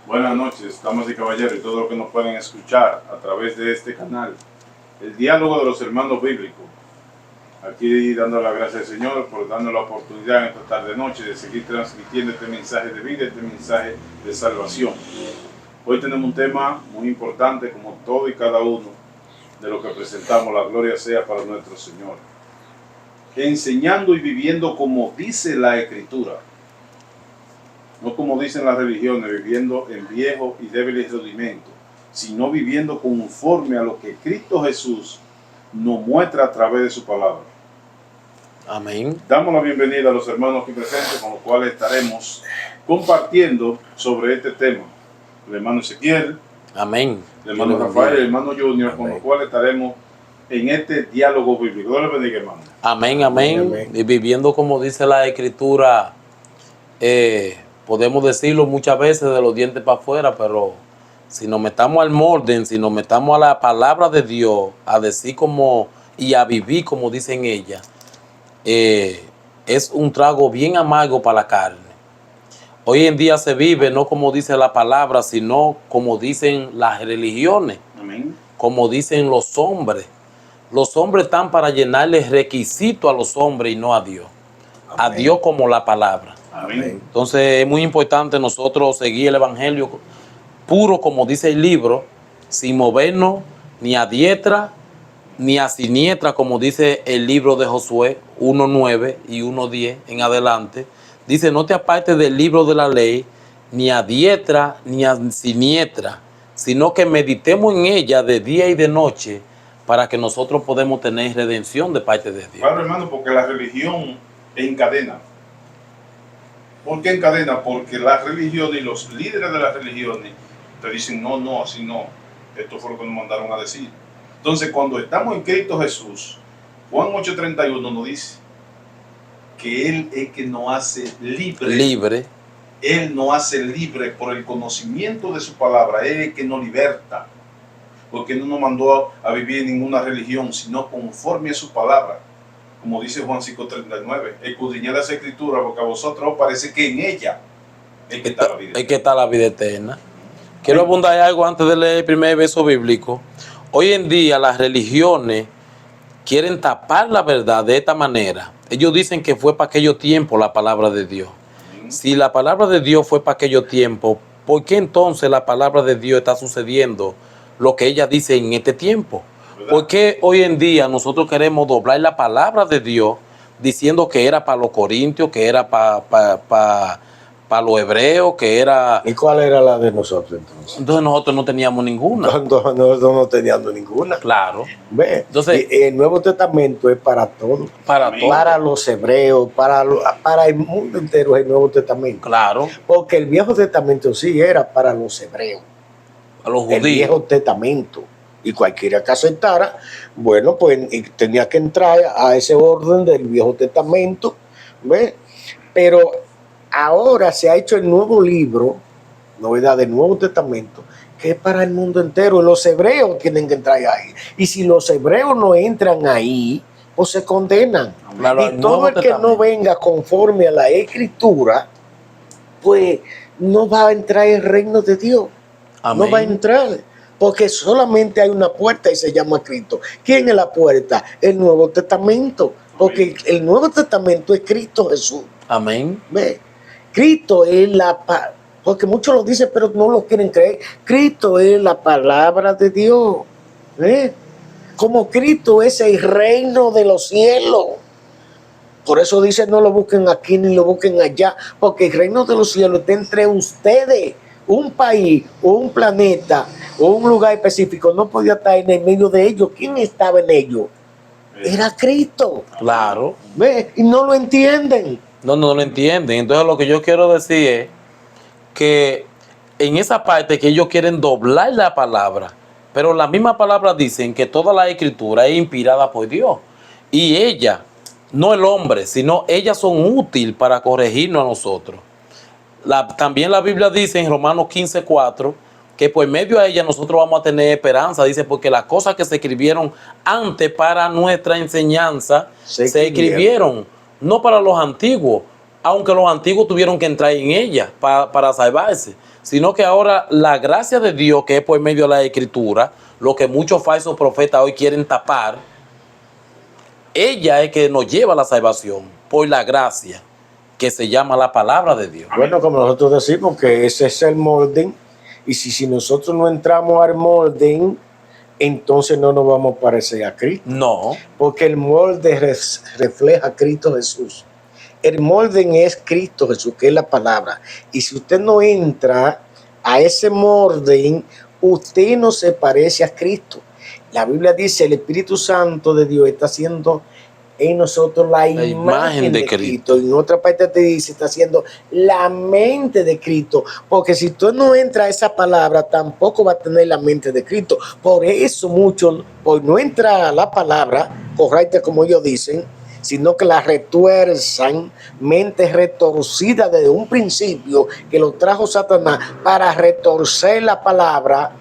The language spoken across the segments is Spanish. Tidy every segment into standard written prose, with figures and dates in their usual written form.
Buenas noches, damas y caballeros, y todos los que nos pueden escuchar a través de este canal, el diálogo de los hermanos bíblicos. Aquí dando las gracias al Señor por darnos la oportunidad en esta tarde-noche de seguir transmitiendo este mensaje de vida, este mensaje de salvación. Hoy tenemos un tema muy importante, como todo y cada uno de lo que presentamos. La gloria sea para nuestro Señor. Enseñando y viviendo como dice la Escritura. No como dicen las religiones, viviendo en viejos y débiles rudimentos, sino viviendo conforme a lo que Cristo Jesús nos muestra a través de su palabra. Amén. Damos la bienvenida a los hermanos aquí presentes, con los cuales estaremos compartiendo sobre este tema. El hermano Ezequiel, Amén. el hermano Rafael, el hermano Junior, con los cuales estaremos en este diálogo bíblico. Dios le bendiga, hermano. Amén, amén. Y viviendo como dice la Escritura, podemos decirlo muchas veces de los dientes para afuera, pero si nos metamos al molde, si nos metamos a la palabra de Dios, a decir como y a vivir como dicen ella, es un trago bien amargo para la carne. Hoy en día se vive no como dice la palabra, sino como dicen las religiones. Amén. Como dicen los hombres. Los hombres están para llenarles requisitos a los hombres y no a Dios. Amén. A Dios como la palabra. Amén. Entonces es muy importante nosotros seguir el evangelio puro como dice el libro, sin movernos ni a diestra ni a siniestra, como dice el libro de Josué 1:9 y 1:10 en adelante. Dice, no te apartes del libro de la ley, ni a diestra ni a siniestra, sino que meditemos en ella de día y de noche, para que nosotros podamos tener redención de parte de Dios. Claro, hermano, porque la religión encadena. ¿Por qué encadena? Porque las religiones y los líderes de las religiones te dicen, no, así no. Esto fue lo que nos mandaron a decir. Entonces, cuando estamos en Cristo Jesús, Juan 8:31 nos dice que Él es que nos hace libre. Él nos hace libre por el conocimiento de su palabra. Él es el que nos liberta. Porque no nos mandó a vivir en ninguna religión, sino conforme a su palabra. Como dice Juan 5:39, escudriñad las Escrituras, porque a vosotros os parece que en ella es que está la vida eterna. Es que está la vida eterna. Quiero abundar algo antes de leer el primer verso bíblico. Hoy en día las religiones quieren tapar la verdad de esta manera. Ellos dicen que fue para aquellos tiempos la palabra de Dios. Si la palabra de Dios fue para aquellos tiempos, ¿por qué entonces la palabra de Dios está sucediendo lo que ella dice en este tiempo? ¿Por qué hoy en día nosotros queremos doblar la palabra de Dios diciendo que era para los corintios, que era para los hebreos, que era... ¿Y cuál era la de nosotros entonces? Entonces nosotros no teníamos ninguna. Nosotros no teníamos ninguna. Claro. ¿Ve? Entonces, el Nuevo Testamento es para todos. Para todos. Para los hebreos, para el mundo entero es el Nuevo Testamento. Claro. Porque el Viejo Testamento sí era para los hebreos. A los judíos. El Viejo Testamento. Y cualquiera que aceptara, bueno, pues tenía que entrar a ese orden del Viejo Testamento. ¿Ve? Pero ahora se ha hecho el nuevo libro, novedad del Nuevo Testamento, que es para el mundo entero. Los hebreos tienen que entrar ahí. Y si los hebreos no entran ahí, pues se condenan. Claro, y todo el que no venga conforme a la Escritura, pues no va a entrar en el reino de Dios. Amén. No va a entrar. Porque solamente hay una puerta y se llama Cristo. ¿Quién es la puerta? El Nuevo Testamento. Porque el Nuevo Testamento es Cristo Jesús. Amén. ¿Ve? Cristo es porque muchos lo dicen, pero no lo quieren creer. Cristo es la palabra de Dios. ¿Ve? Como Cristo es el reino de los cielos. Por eso dice, no lo busquen aquí ni lo busquen allá, porque el reino de los cielos está entre ustedes. Un país, o un planeta, o un lugar específico no podía estar en el medio de ellos. ¿Quién estaba en ellos? Era Cristo. Claro. ¿Ve? Y no lo entienden. No lo entienden. Entonces lo que yo quiero decir es que en esa parte que ellos quieren doblar la palabra, pero la misma palabra dicen que toda la Escritura es inspirada por Dios. Y ella, no el hombre, sino ellas son útiles para corregirnos a nosotros. También la Biblia dice en Romanos 15:4 que por medio de ella nosotros vamos a tener esperanza. Dice, porque las cosas que se escribieron antes para nuestra enseñanza se escribieron no para los antiguos, aunque los antiguos tuvieron que entrar en ella para salvarse, sino que ahora la gracia de Dios, que es por medio de la Escritura, lo que muchos falsos profetas hoy quieren tapar, ella es que nos lleva a la salvación por la gracia, que se llama la palabra de Dios. Bueno, como nosotros decimos que ese es el molde, y si nosotros no entramos al molde, entonces no nos vamos a parecer a Cristo. No, Porque el molde refleja a Cristo Jesús. El molde es Cristo Jesús, que es la palabra. Y si usted no entra a ese molde, usted no se parece a Cristo. La Biblia dice, el Espíritu Santo de Dios está haciendo en nosotros la imagen de Cristo. Y en otra parte te dice, está haciendo la mente de Cristo. Porque si tú no entras a esa palabra, tampoco va a tener la mente de Cristo. Por eso muchos, por no entrar a la palabra correcta, como ellos dicen, sino que la retuerzan, mente retorcida desde un principio, que lo trajo Satanás para retorcer la palabra,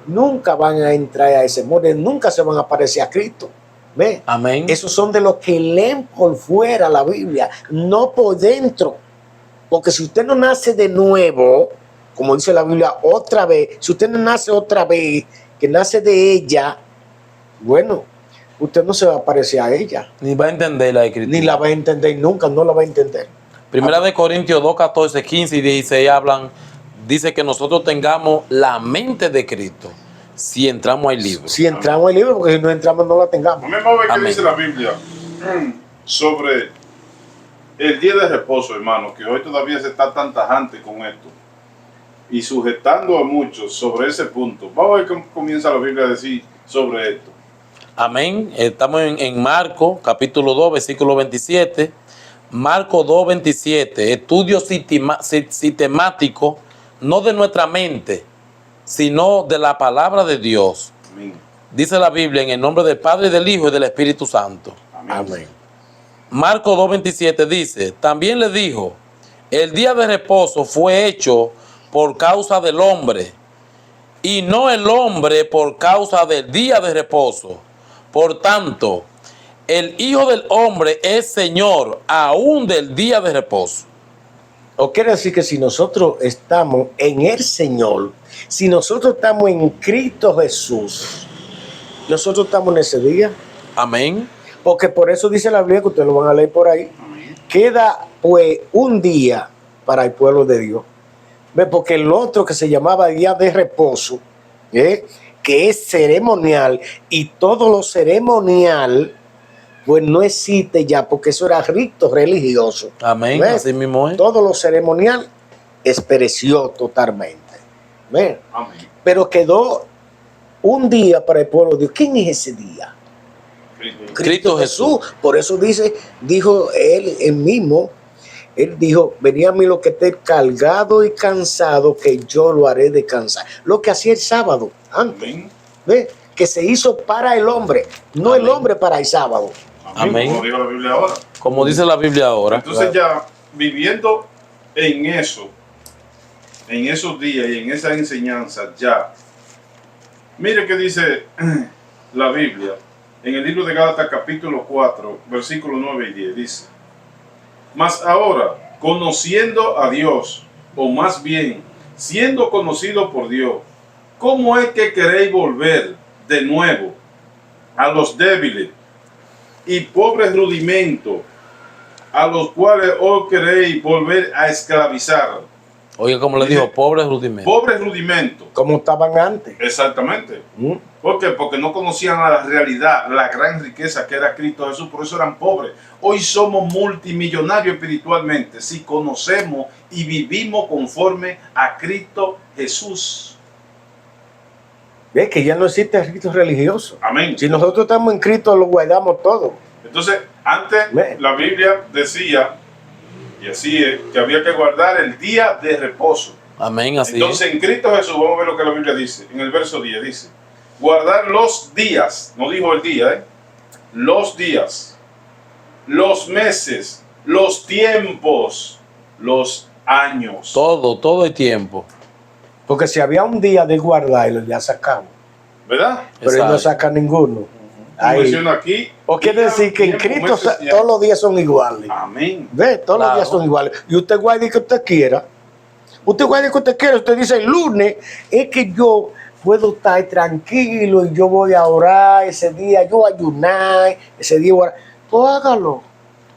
nunca van a entrar a ese molde, nunca se van a parecer a Cristo. ¿Ve? amén. Esos son de los que leen por fuera la Biblia, no por dentro. Porque si usted no nace de nuevo, como dice la Biblia, otra vez, si usted no nace otra vez, que nace de ella, bueno, usted no se va a parecer a ella, Ni va a entender la Escritura. ni la va a entender nunca, no la va a entender. Primera de Corintios 2, 14, 15 y 16 dice que nosotros tengamos la mente de Cristo si entramos al libro. Si entramos al libro, porque si no entramos no la tengamos. Vamos a ver qué Amén. dice la Biblia sobre el día de reposo, hermano, que hoy todavía se está tan tajante con esto y sujetando a muchos sobre ese punto. Vamos a ver cómo comienza la Biblia a decir sobre esto. Amén. Estamos en Marcos, capítulo 2, versículo 27. Marcos 2, 27. Estudio sistemático, no de nuestra mente, sino de la palabra de Dios. Amén. Dice la Biblia en el nombre del Padre, del Hijo y del Espíritu Santo. Amén. Amén. Marcos 2:27 dice, también le dijo, el día de reposo fue hecho por causa del hombre, y no el hombre por causa del día de reposo. Por tanto, el Hijo del Hombre es Señor aún del día de reposo. O quiere decir que si nosotros estamos en el Señor, si nosotros estamos en Cristo Jesús, nosotros estamos en ese día. Amén. Porque por eso dice la Biblia, que ustedes lo van a leer por ahí, Amén. queda pues un día para el pueblo de Dios. ¿Ve? Porque el otro que se llamaba día de reposo, que es ceremonial, y todo lo ceremonial, pues no existe ya, porque eso era rito religioso. Amén. ¿Ve? Así mismo es. Todo lo ceremonial pereció totalmente. ¿Ve? Amén. Pero quedó un día para el pueblo de Dios. ¿Quién es ese día? Cristo Jesús. Por eso dijo él mismo, él dijo, venid a mí lo que esté cargado y cansado, que yo lo haré descansar. Lo que hacía el sábado antes, Amén. ¿ve? Que se hizo para el hombre, no Amén. el hombre para el sábado. Amén. Como digo la Biblia ahora. Como dice la Biblia ahora. Entonces ya viviendo en eso, en esos días y en esa enseñanza ya, mire que dice la Biblia en el libro de Gálatas capítulo 4, versículos 9 y 10, dice, mas ahora, conociendo a Dios, o más bien, siendo conocido por Dios, ¿cómo es que queréis volver de nuevo a los débiles y pobres rudimentos, a los cuales os queréis volver a esclavizar? Oiga, como le dijo, pobres rudimentos. Pobres rudimentos, Como estaban antes. exactamente. ¿Mm? ¿Por qué? Porque no conocían la realidad, la gran riqueza que era Cristo Jesús, por eso eran pobres. Hoy somos multimillonarios espiritualmente si conocemos y vivimos conforme a Cristo Jesús. Ve que ya no existe rito religioso. Amén. Si nosotros estamos en Cristo, lo guardamos todo. Entonces, antes Ve. la Biblia decía, y así es, que había que guardar el día de reposo. Amén, así es. Entonces, en Cristo Jesús, vamos a ver lo que la Biblia dice. En el verso 10 dice, guardar los días, no dijo el día, los días, los meses, los tiempos, los años. Todo el tiempo. Porque si había un día de guardarlo, ya sacamos. ¿Verdad? Pero él no Exacto. saca ninguno. Como Ahí. menciona aquí. O quiere día, decir que en tiempo, Cristo meses y todos los días son iguales. Amén. Ve, todos los Claro. días son iguales. Y usted guarde que usted quiera. Usted guarde que usted quiere, usted dice el lunes, es que yo puedo estar tranquilo y yo voy a orar ese día, yo ayunar, ese día orar. Pues hágalo.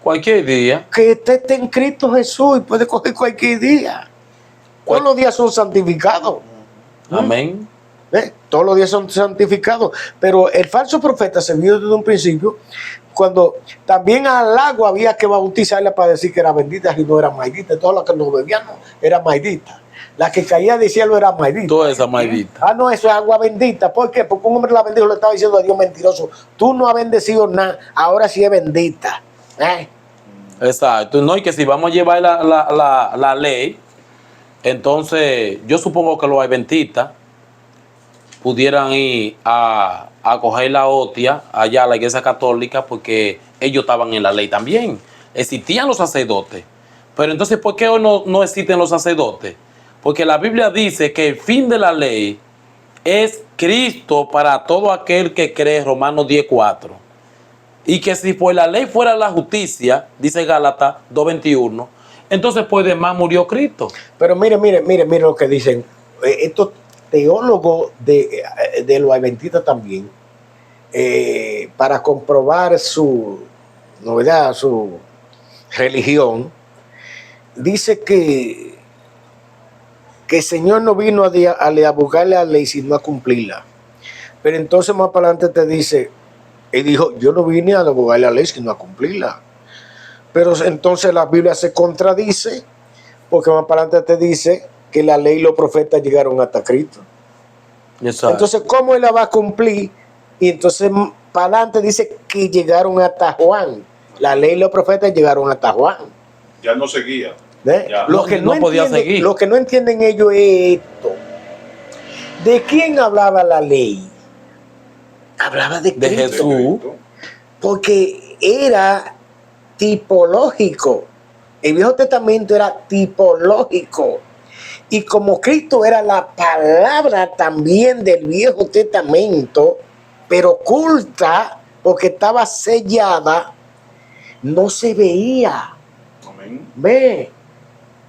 Cualquier día. Que usted esté en Cristo Jesús y puede coger cualquier día. Todos los días son santificados. Amén. Todos los días son santificados. Pero el falso profeta se vio desde un principio cuando también al agua había que bautizarla para decir que era bendita y no era maldita. Todas las que no bebían era maldita. La que caía del cielo era maldita. Toda esa maldita. Ah, no, eso es agua bendita. ¿Por qué? Porque un hombre la bendijo, le estaba diciendo a Dios mentiroso. Tú no has bendecido nada, ahora sí es bendita. Exacto. No, y que si vamos a llevar la ley, entonces yo supongo que los adventistas pudieran ir a coger la hostia allá a la iglesia católica porque ellos estaban en la ley también. Existían los sacerdotes. Pero entonces, ¿por qué hoy no existen los sacerdotes? Porque la Biblia dice que el fin de la ley es Cristo para todo aquel que cree, Romanos 10:4. Y que si por la ley fuera la justicia, dice Gálatas 2:21, entonces por demás murió Cristo. Pero mire lo que dicen. Estos teólogos de los adventistas también, para comprobar su novedad, su religión, dice que el Señor no vino a abogarle a la ley, sino a cumplirla. Pero entonces más para adelante te dice, él dijo, yo no vine a abogarle a la ley, sino a cumplirla. Pero entonces la Biblia se contradice, porque más para adelante te dice que la ley y los profetas llegaron hasta Cristo. Exacto. Entonces, ¿cómo él la va a cumplir? Y entonces para adelante dice que llegaron hasta Juan. La ley y los profetas llegaron hasta Juan. Ya no seguía. Ya. Lo que no podía entienden, seguir. lo que no entienden ellos es esto. ¿De quién hablaba la ley? Hablaba de De Cristo. Jesús. Porque era tipológico. El Viejo Testamento era tipológico. Y como Cristo era la palabra también del Viejo Testamento, pero oculta, porque estaba sellada, no se veía. Amén. Ve.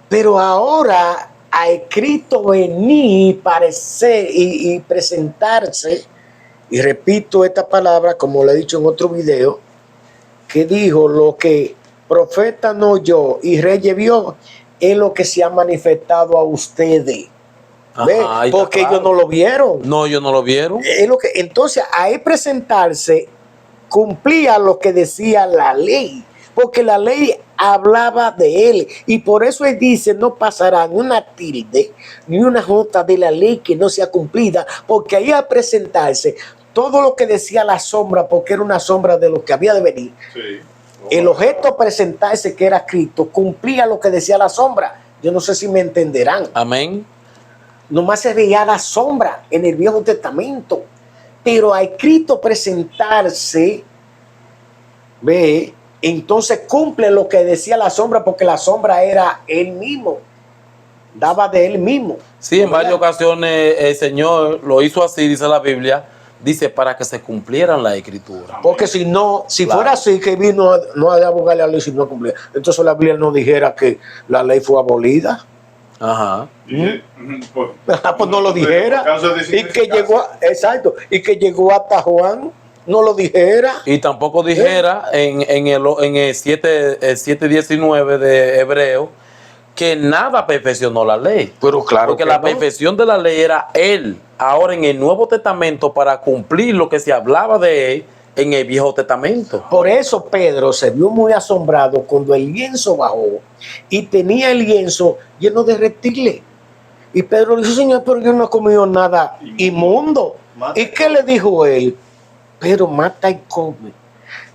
Pero ahora a Cristo venir, parecer y presentarse, y repito esta palabra como lo he dicho en otro video, que dijo lo que profeta no oyó y rey vio, es lo que se ha manifestado a ustedes. ¿Ve? Ajá, Porque claro. ellos no lo vieron. No, ellos no lo vieron. Es lo que, entonces, a él presentarse, cumplía lo que decía la ley. Porque la ley hablaba de él. Y por eso él dice, no pasará ni una tilde, ni una jota de la ley que no sea cumplida. Porque ahí al presentarse, todo lo que decía la sombra, porque era una sombra de lo que había de venir. Sí. El objeto presentarse, que era Cristo, cumplía lo que decía la sombra. Yo no sé si me entenderán. Amén. Nomás se veía la sombra en el Viejo Testamento. Pero a Cristo presentarse, ve, entonces cumple lo que decía la sombra, porque la sombra era él mismo. Daba de él mismo. Sí, en varias ocasiones el Señor lo hizo así, dice la Biblia, dice para que se cumplieran las escrituras. Porque si no, si Claro. fuera así, que vino no a abogarle a la ley, sino a cumplir. Entonces la Biblia no dijera que la ley fue abolida. Ajá. Pues no lo dijera. Y que llegó, exacto, y que llegó hasta Juan, no lo dijera. Y tampoco dijera en el 7:19 de Hebreo que nada perfeccionó la ley. Pero claro Porque que la no. perfección de la ley era él. Ahora en el Nuevo Testamento para cumplir lo que se hablaba de él en el Viejo Testamento. Por eso Pedro se vio muy asombrado cuando el lienzo bajó y tenía el lienzo lleno de reptiles. Y Pedro le dijo, Señor, pero yo no he comido nada inmundo. ¿Y qué le dijo él? Pero mata y come.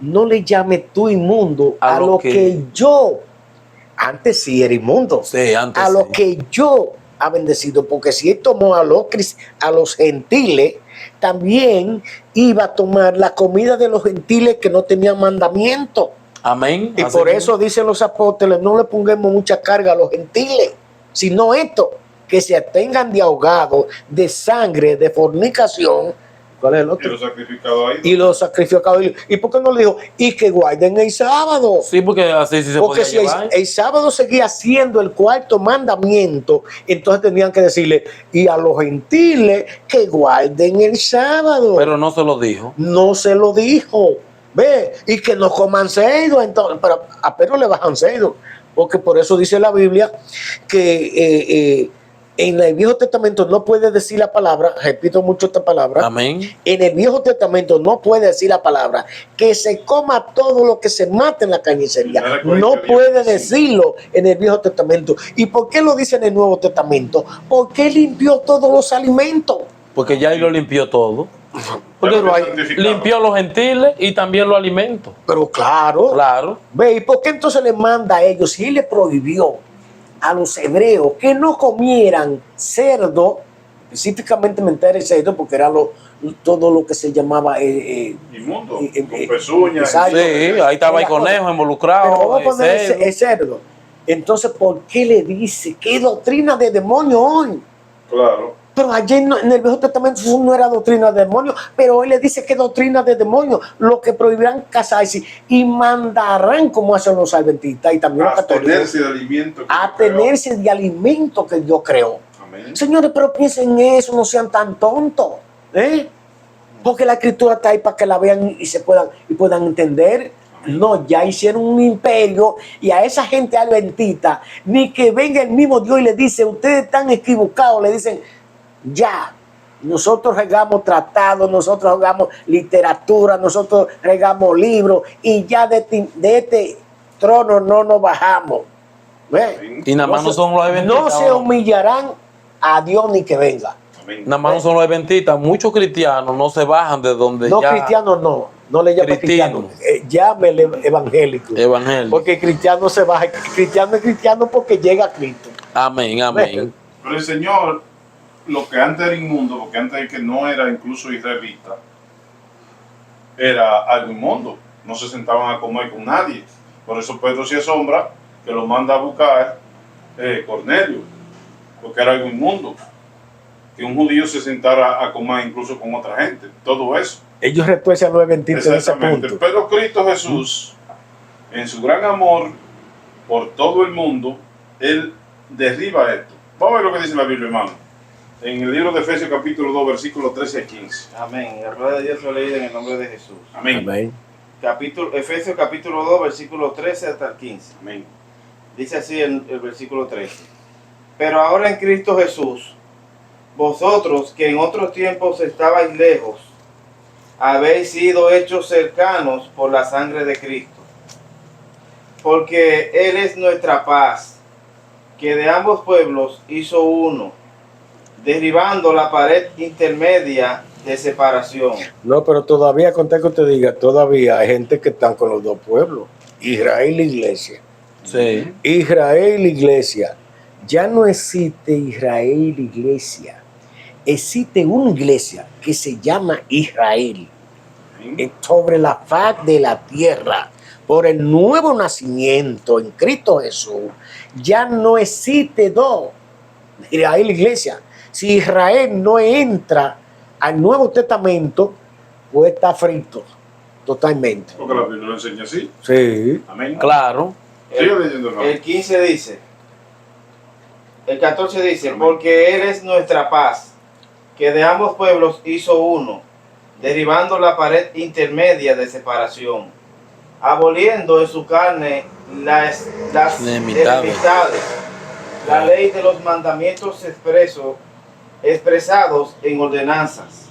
No le llames tú inmundo a lo que yo, antes sí era inmundo, Sí, antes a sí. lo que yo ha bendecido. Porque si él tomó a los gentiles, también iba a tomar la comida de los gentiles que no tenían mandamiento. Amén. Y Así por mismo. eso dicen los apóstoles, no le pongamos mucha carga a los gentiles, sino esto, que se tengan de ahogado, de sangre, de fornicación, ¿Cuál es el Y otro? lo sacrificado ahí. Y los sacrificados. ¿Y por qué no le dijo? Y que guarden el sábado. Sí, porque así sí se Porque podía si el, llevar. el sábado seguía siendo el cuarto mandamiento, entonces tenían que decirle, y a los gentiles que guarden el sábado. Pero no se lo dijo. No se lo dijo. Ve, y que no coman cerdo, entonces, pero a Pedro le bajan cerdo, porque por eso dice la Biblia que en el Viejo Testamento no puede decir la palabra, repito mucho esta palabra, Amén. en el Viejo Testamento no puede decir la palabra que se coma todo lo que se mate en la carnicería. Primera No Corintios puede 10:5. decirlo en el Viejo Testamento. ¿Y por qué lo dice en el Nuevo Testamento? Porque limpió todos los alimentos. Porque ya él lo limpió todo. Porque Ya lo hay- santificado. limpió los gentiles y también los alimentos. Pero claro, Claro. ve, ¿y por qué entonces le manda a ellos? Si él le prohibió a los hebreos que no comieran cerdo, específicamente me enteré cerdo porque era todo lo que se llamaba Inmundo, con con pezuñas. exacto. Sí, ahí estaba el conejo pero involucrado. vamos a poner cerdo. el cerdo. Entonces, ¿por qué le dice? ¿Qué doctrina de demonio hoy? Claro. Pero ayer en el Viejo Testamento eso no era doctrina de demonio, pero hoy le dice que doctrina de demonio, lo que prohibirán casarse y mandarán como hacen los adventistas y también los católicos, Abstenerse de alimento. que a Dios creó. tenerse de alimento que Dios creó. Amén. Señores, pero piensen en eso, no sean tan tontos, ¿eh? Porque la escritura está ahí para que la vean y puedan entender. No, ya hicieron un imperio y a esa gente adventista, ni que venga el mismo Dios y le dice, ustedes están equivocados, le dicen, ya, nosotros regamos tratados, nosotros regamos literatura, nosotros regamos libros y ya de este trono no nos bajamos. ¿Ve? Y nada más no son los adventistas. No se humillarán a Dios ni que venga. Amén. Nada más no son los adventistas. Muchos cristianos no se bajan de donde No ya. cristianos no le llamen Cristino. cristiano, llámele evangélico. Evangelio. Porque cristiano se baja, cristiano es cristiano porque llega a Cristo. Amén, amén. Pero el Señor, lo que antes era inmundo, porque antes que no era incluso israelita, era algo inmundo. No se sentaban a comer con nadie. Por eso Pedro se asombra que lo manda a buscar Cornelio, porque era algo inmundo. Que un judío se sentara a comer incluso con otra gente. Todo eso. Ellos retuercen a los adventistas en ese Exactamente. punto. Pero Cristo Jesús, en su gran amor por todo el mundo, Él derriba esto. Vamos a ver lo que dice la Biblia, hermano. En el libro de Efesios capítulo 2, versículos 13 a 15. Amén. La palabra de Dios fue leída en el nombre de Jesús. Amén. Amén. Efesios capítulo 2, versículo 13 hasta el 15. Amén. Dice así el versículo 13. Pero ahora en Cristo Jesús, vosotros que en otros tiempos estabais lejos, habéis sido hechos cercanos por la sangre de Cristo. Porque Él es nuestra paz, que de ambos pueblos hizo uno, derribando la pared intermedia de separación. No, pero todavía, conté que te diga, todavía hay gente que están con los dos pueblos, Israel e Iglesia. Sí. Israel e Iglesia. Ya no existe Israel e Iglesia. Existe una iglesia que se llama Israel sobre la faz de la tierra. Por el nuevo nacimiento en Cristo Jesús, ya no existe dos Israel e Iglesia. Si Israel no entra al Nuevo Testamento, pues está frito totalmente. Porque la Biblia lo enseña así. Sí. Amén. Claro. Sigue leyendo, hermano. El 15 dice, el 14 dice, Amén. porque Él es nuestra paz, que de ambos pueblos hizo uno, derribando la pared intermedia de separación, aboliendo en su carne las Enemistades. enemistades, la ley de los mandamientos expresados en ordenanzas,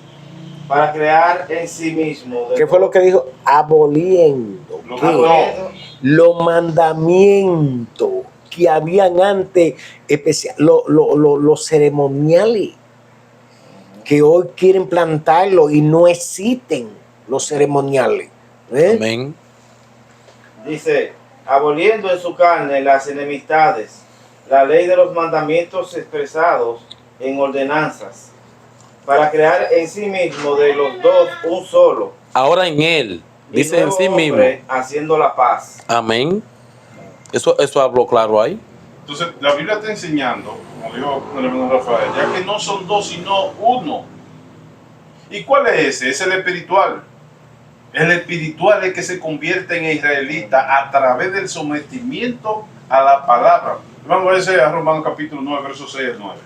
para crear en sí mismo ¿Qué fue lo que dijo? Aboliendo. Lo ¿Qué? aboliendo Los mandamientos que habían antes, los ceremoniales, que hoy quieren plantarlo y no existen los ceremoniales. ¿Eh? Amén. Dice, aboliendo en su carne las enemistades, la ley de los mandamientos expresados en ordenanzas, para crear en sí mismo de los dos un solo. Ahora en él, y dice en nuevo sí mismo. hombre, haciendo la paz. Amén. Eso habló claro ahí. Entonces, la Biblia está enseñando, como dijo el hermano Rafael, ya que no son dos, sino uno. ¿Y cuál es ese? Es el espiritual. El espiritual es que se convierte en israelita a través del sometimiento a la palabra. Vamos a ver a Romanos capítulo 9, versos 6 al 9.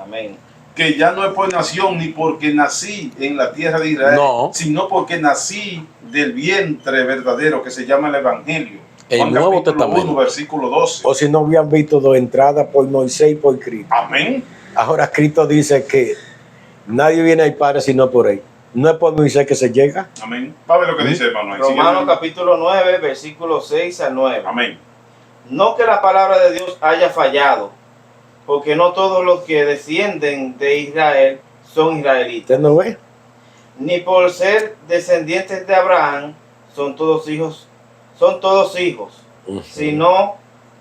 Amén. Que ya no es por nación ni porque nací en la tierra de Israel, No. sino porque nací del vientre verdadero que se llama el Evangelio. El Juan Nuevo capítulo Testamento. 1, versículo 12. O si no habían visto dos entradas por Moisés y por Cristo. Amén. Ahora Cristo dice que nadie viene al Padre sino por él. No es por Moisés que se llega. Amén. Va a ver lo que dice, hermano. Romanos capítulo 9, versículos 6 al 9. Amén. No que la palabra de Dios haya fallado, porque no todos los que descienden de Israel son israelitas. ¿Usted no ve? Ni por ser descendientes de Abraham son todos hijos, sino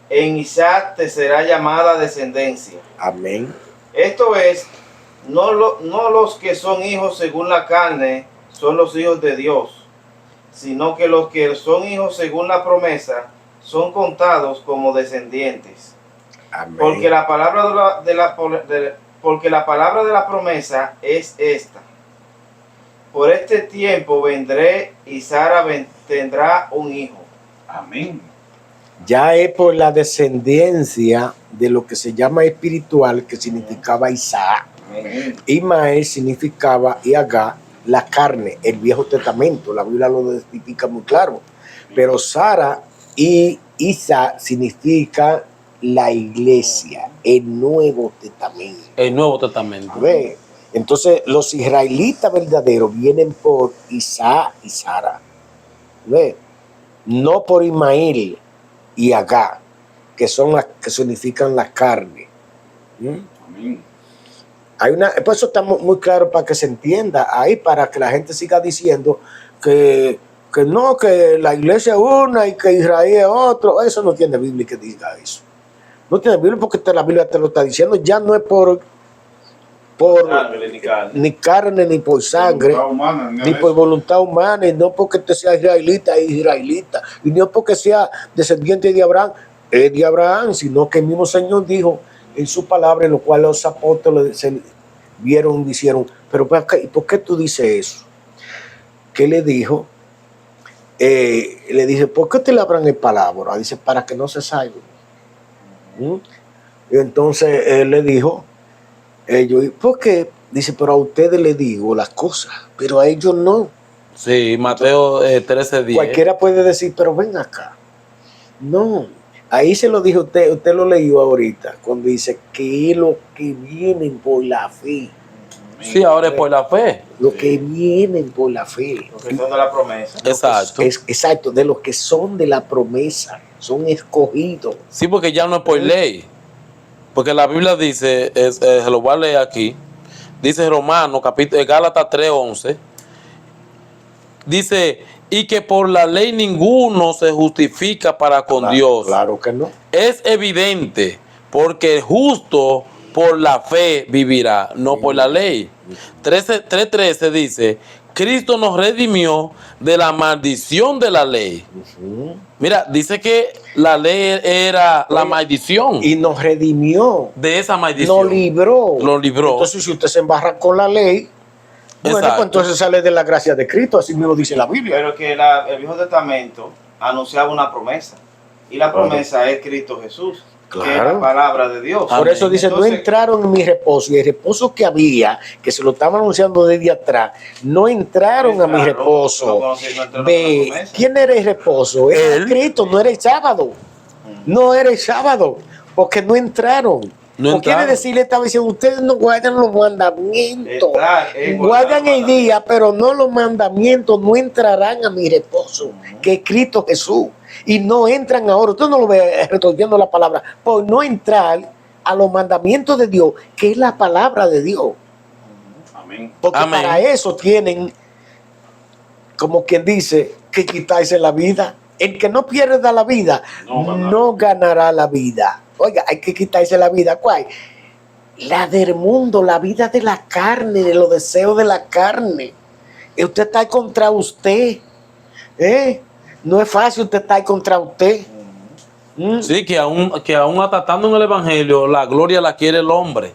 en Isaac te será llamada descendencia. Amén. Esto es, no los que son hijos según la carne son los hijos de Dios, sino que los que son hijos según la promesa son contados como descendientes. Amén. Porque la palabra porque la palabra de la promesa es esta: por este tiempo vendré y Sara tendrá un hijo. Amén. Ya es por la descendencia de lo que se llama espiritual, que significaba Isaac. Amén. Ismael significaba Iagá, la carne, el Viejo Testamento. La Biblia lo explica muy claro. Pero Sara y Isaac significa la iglesia, el Nuevo Testamento. El Nuevo Testamento. ¿Ve? Entonces los israelitas verdaderos vienen por Isaac y Sara. ¿Ve? No por Ismael y Agá, que son las que significan la carne. Amén. Pues eso está muy claro para que se entienda ahí, para que la gente siga diciendo que no, que la iglesia es una y que Israel es otro. Eso no tiene Biblia que diga eso. No tiene Biblia porque la Biblia te lo está diciendo. Ya no es por ni carne, ni por sangre, Voluntad humana, ni por voluntad humana, y no porque te sea israelita, es israelita, y no porque sea descendiente de Abraham, es de Abraham, sino que el mismo Señor dijo en su palabra, en lo cual los apóstoles se vieron y dijeron, pero ¿por qué tú dices eso? ¿Qué le dijo? Le dije, ¿por qué te labran el palabra? Dice, para que no se salven. Y entonces él le dijo, ¿por qué? Dice, pero a ustedes les digo las cosas, pero a ellos no. Sí, Mateo 13:10. Cualquiera puede decir, pero ven acá. No, ahí se lo dijo usted lo leyó ahorita, cuando dice que los que vienen por la fe. Sí, ahora es por la fe. Los que vienen por la fe. Los que son de la promesa. Exacto. Exacto, de los que son de la promesa, son escogidos. Sí, porque ya no es por ley. Porque la Biblia dice, se lo voy a leer aquí, dice Romanos, Gálatas 3:11, dice, y que por la ley ninguno se justifica para con Dios. Claro que no. Es evidente, porque el justo por la fe vivirá, no por la ley. 3:13 dice, Cristo nos redimió de la maldición de la ley. Mira, dice que la ley era la maldición. Y nos redimió. De esa maldición. Nos libró. Lo libró. Entonces, si usted se embarra con la ley, bueno, Exacto. pues entonces sale de la gracia de Cristo, así mismo dice la Biblia. Pero que el Viejo Testamento anunciaba una promesa. Y la promesa es Cristo Jesús. Claro. Que es la palabra de Dios. Por eso dice, Entonces, no entraron en mi reposo. Y el reposo que había, que se lo estaban anunciando desde atrás, no entraron a mi reposo. Ve, ¿quién era el reposo? Era Él. Cristo, no era el sábado. No era el sábado, porque no entraron. No Quiere entraron. decirle, estaba diciendo, ustedes no guardan los mandamientos. Guardan el día. día, pero no los mandamientos, no entrarán a mi reposo, que es Cristo Jesús. Y no entran ahora, usted no lo ve retorciendo la palabra, por no entrar a los mandamientos de Dios, que es la palabra de Dios. Amén. Porque Amén. para eso tienen, como quien dice, que quitarse la vida. El que no pierda la vida, no ganará la vida. Oiga, hay que quitarse la vida. ¿Cuál? La del mundo, la vida de la carne, de los deseos de la carne. Y usted está contra usted. No es fácil usted estar contra usted. Sí, que aún hasta estando en el Evangelio, la gloria la quiere el hombre.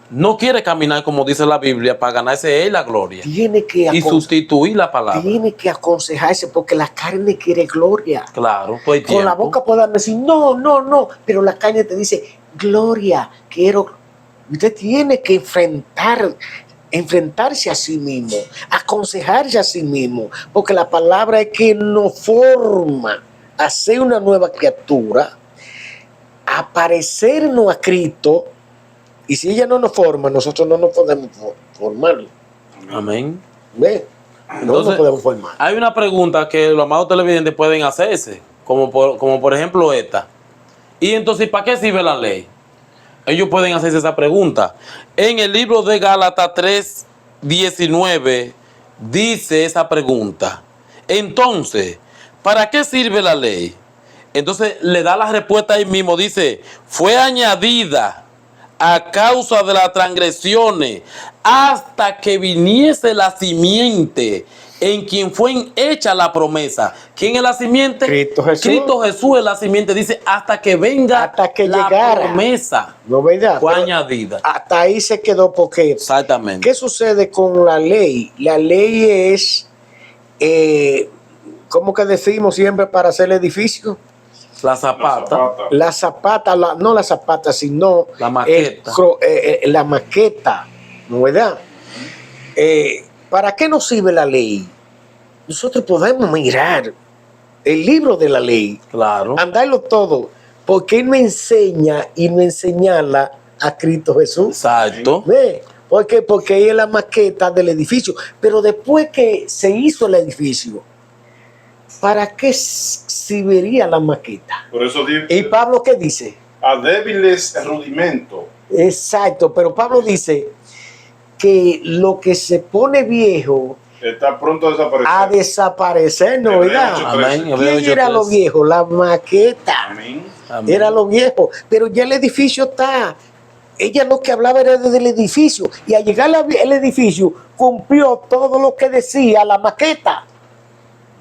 no quiere caminar como dice la Biblia para ganarse él la gloria Tiene que y sustituir la palabra. tiene que aconsejarse porque la carne quiere gloria. Claro, pues Con la boca puedan decir, no, no, no, pero la carne te dice, gloria, quiero. Usted tiene que enfrentarse a sí mismo, aconsejarse a sí mismo, porque la palabra es que nos forma a ser una nueva criatura, a parecernos a Cristo, y si ella no nos forma, nosotros no nos podemos formar. Amén. ¿Ve? No Entonces, nos podemos formar. Hay una pregunta que los amados televidentes pueden hacerse, como por ejemplo esta. Y entonces, ¿para qué sirve la ley? Ellos pueden hacerse esa pregunta. En el libro de Gálatas 3:19 dice esa pregunta. Entonces, ¿para qué sirve la ley? Entonces le da la respuesta ahí mismo. Dice, fue añadida a causa de las transgresiones hasta que viniese la simiente en quien fue hecha la promesa. ¿Quién es la simiente? Cristo Jesús. Cristo Jesús es la simiente. Dice, hasta que venga Hasta que la llegara. promesa. ¿No verdad? Fue Pero añadida. hasta ahí se quedó porque Exactamente. ¿qué sucede con la ley? La ley es, ¿cómo que decimos siempre para hacer el edificio? La zapata. La zapata, no la zapata, sino La maqueta. la maqueta, ¿no verdad? ¿Para qué nos sirve la ley? Nosotros podemos mirar el libro de la ley, Claro. andarlo todo, porque Él me enseña y me enseñala a Cristo Jesús. Exacto. ¿Ve? ¿Por qué? Porque ella es la maqueta del edificio. Pero después que se hizo el edificio, ¿para qué serviría la maqueta? Por eso ¿Y Pablo qué dice? a débiles rudimentos. Exacto, pero Pablo dice que lo que se pone viejo Está pronto a desaparecer. a desaparecer, ¿no? Hebreo ¿Verdad? 8:13. Amén. Hebreo ¿Quién era 8:13. lo viejo? La maqueta. Amén. Amén. Era lo viejo, pero ya el edificio está. Ella lo que hablaba era del edificio y al llegar al edificio cumplió todo lo que decía la maqueta.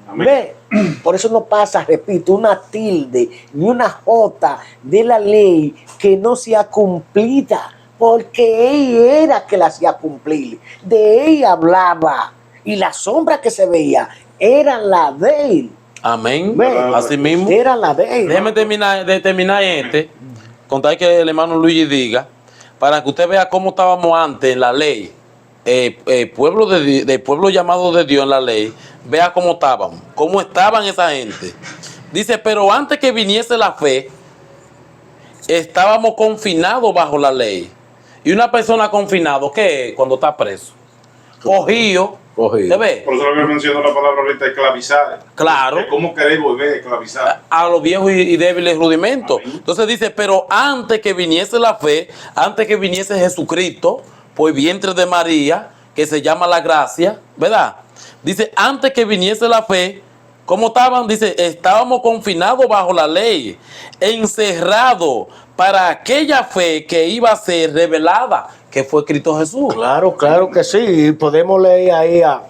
Amén. ¿Ve? Por eso no pasa, repito, una tilde ni una jota de la ley que no sea cumplida, porque ella era que la hacía cumplir, de ella hablaba y la sombra que se veía era la de él. Amén. Ve. Así mismo. Era la de él. Déjeme terminar contar que el hermano Luigi diga, para que usted vea cómo estábamos antes en la ley, pueblo llamado de Dios en la ley, vea cómo estaban esa gente. Dice, pero antes que viniese la fe, estábamos confinados bajo la ley. Y una persona confinado, ¿qué es? Cuando está preso. Cogido. ¿Te ves? Por eso lo que mencionó la palabra ahorita, esclavizar. Claro. ¿Cómo queréis volver a esclavizar? A los viejos y débiles rudimentos. Amén. Entonces dice, pero antes que viniese la fe, antes que viniese Jesucristo, por vientre de María, que se llama la gracia, ¿verdad? Dice, antes que viniese la fe, ¿cómo estaban? Dice, estábamos confinados bajo la ley, encerrados para aquella fe que iba a ser revelada, que fue Cristo Jesús. Claro, claro que sí. Podemos leer ahí a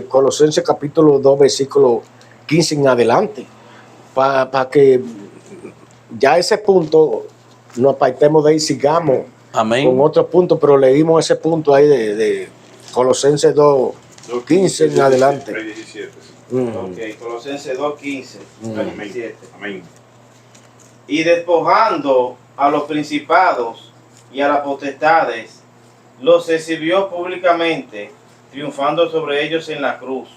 Colosenses capítulo 2, versículo 15 en adelante, para que ya ese punto nos apartemos de ahí, sigamos Amén. con otro punto, pero leímos ese punto ahí de Colosenses 2, 15 en adelante. 17. Ok, Colosenses 2:15. Amén. 17. Amén. Y despojando a los principados y a las potestades, los exhibió públicamente, triunfando sobre ellos en la cruz.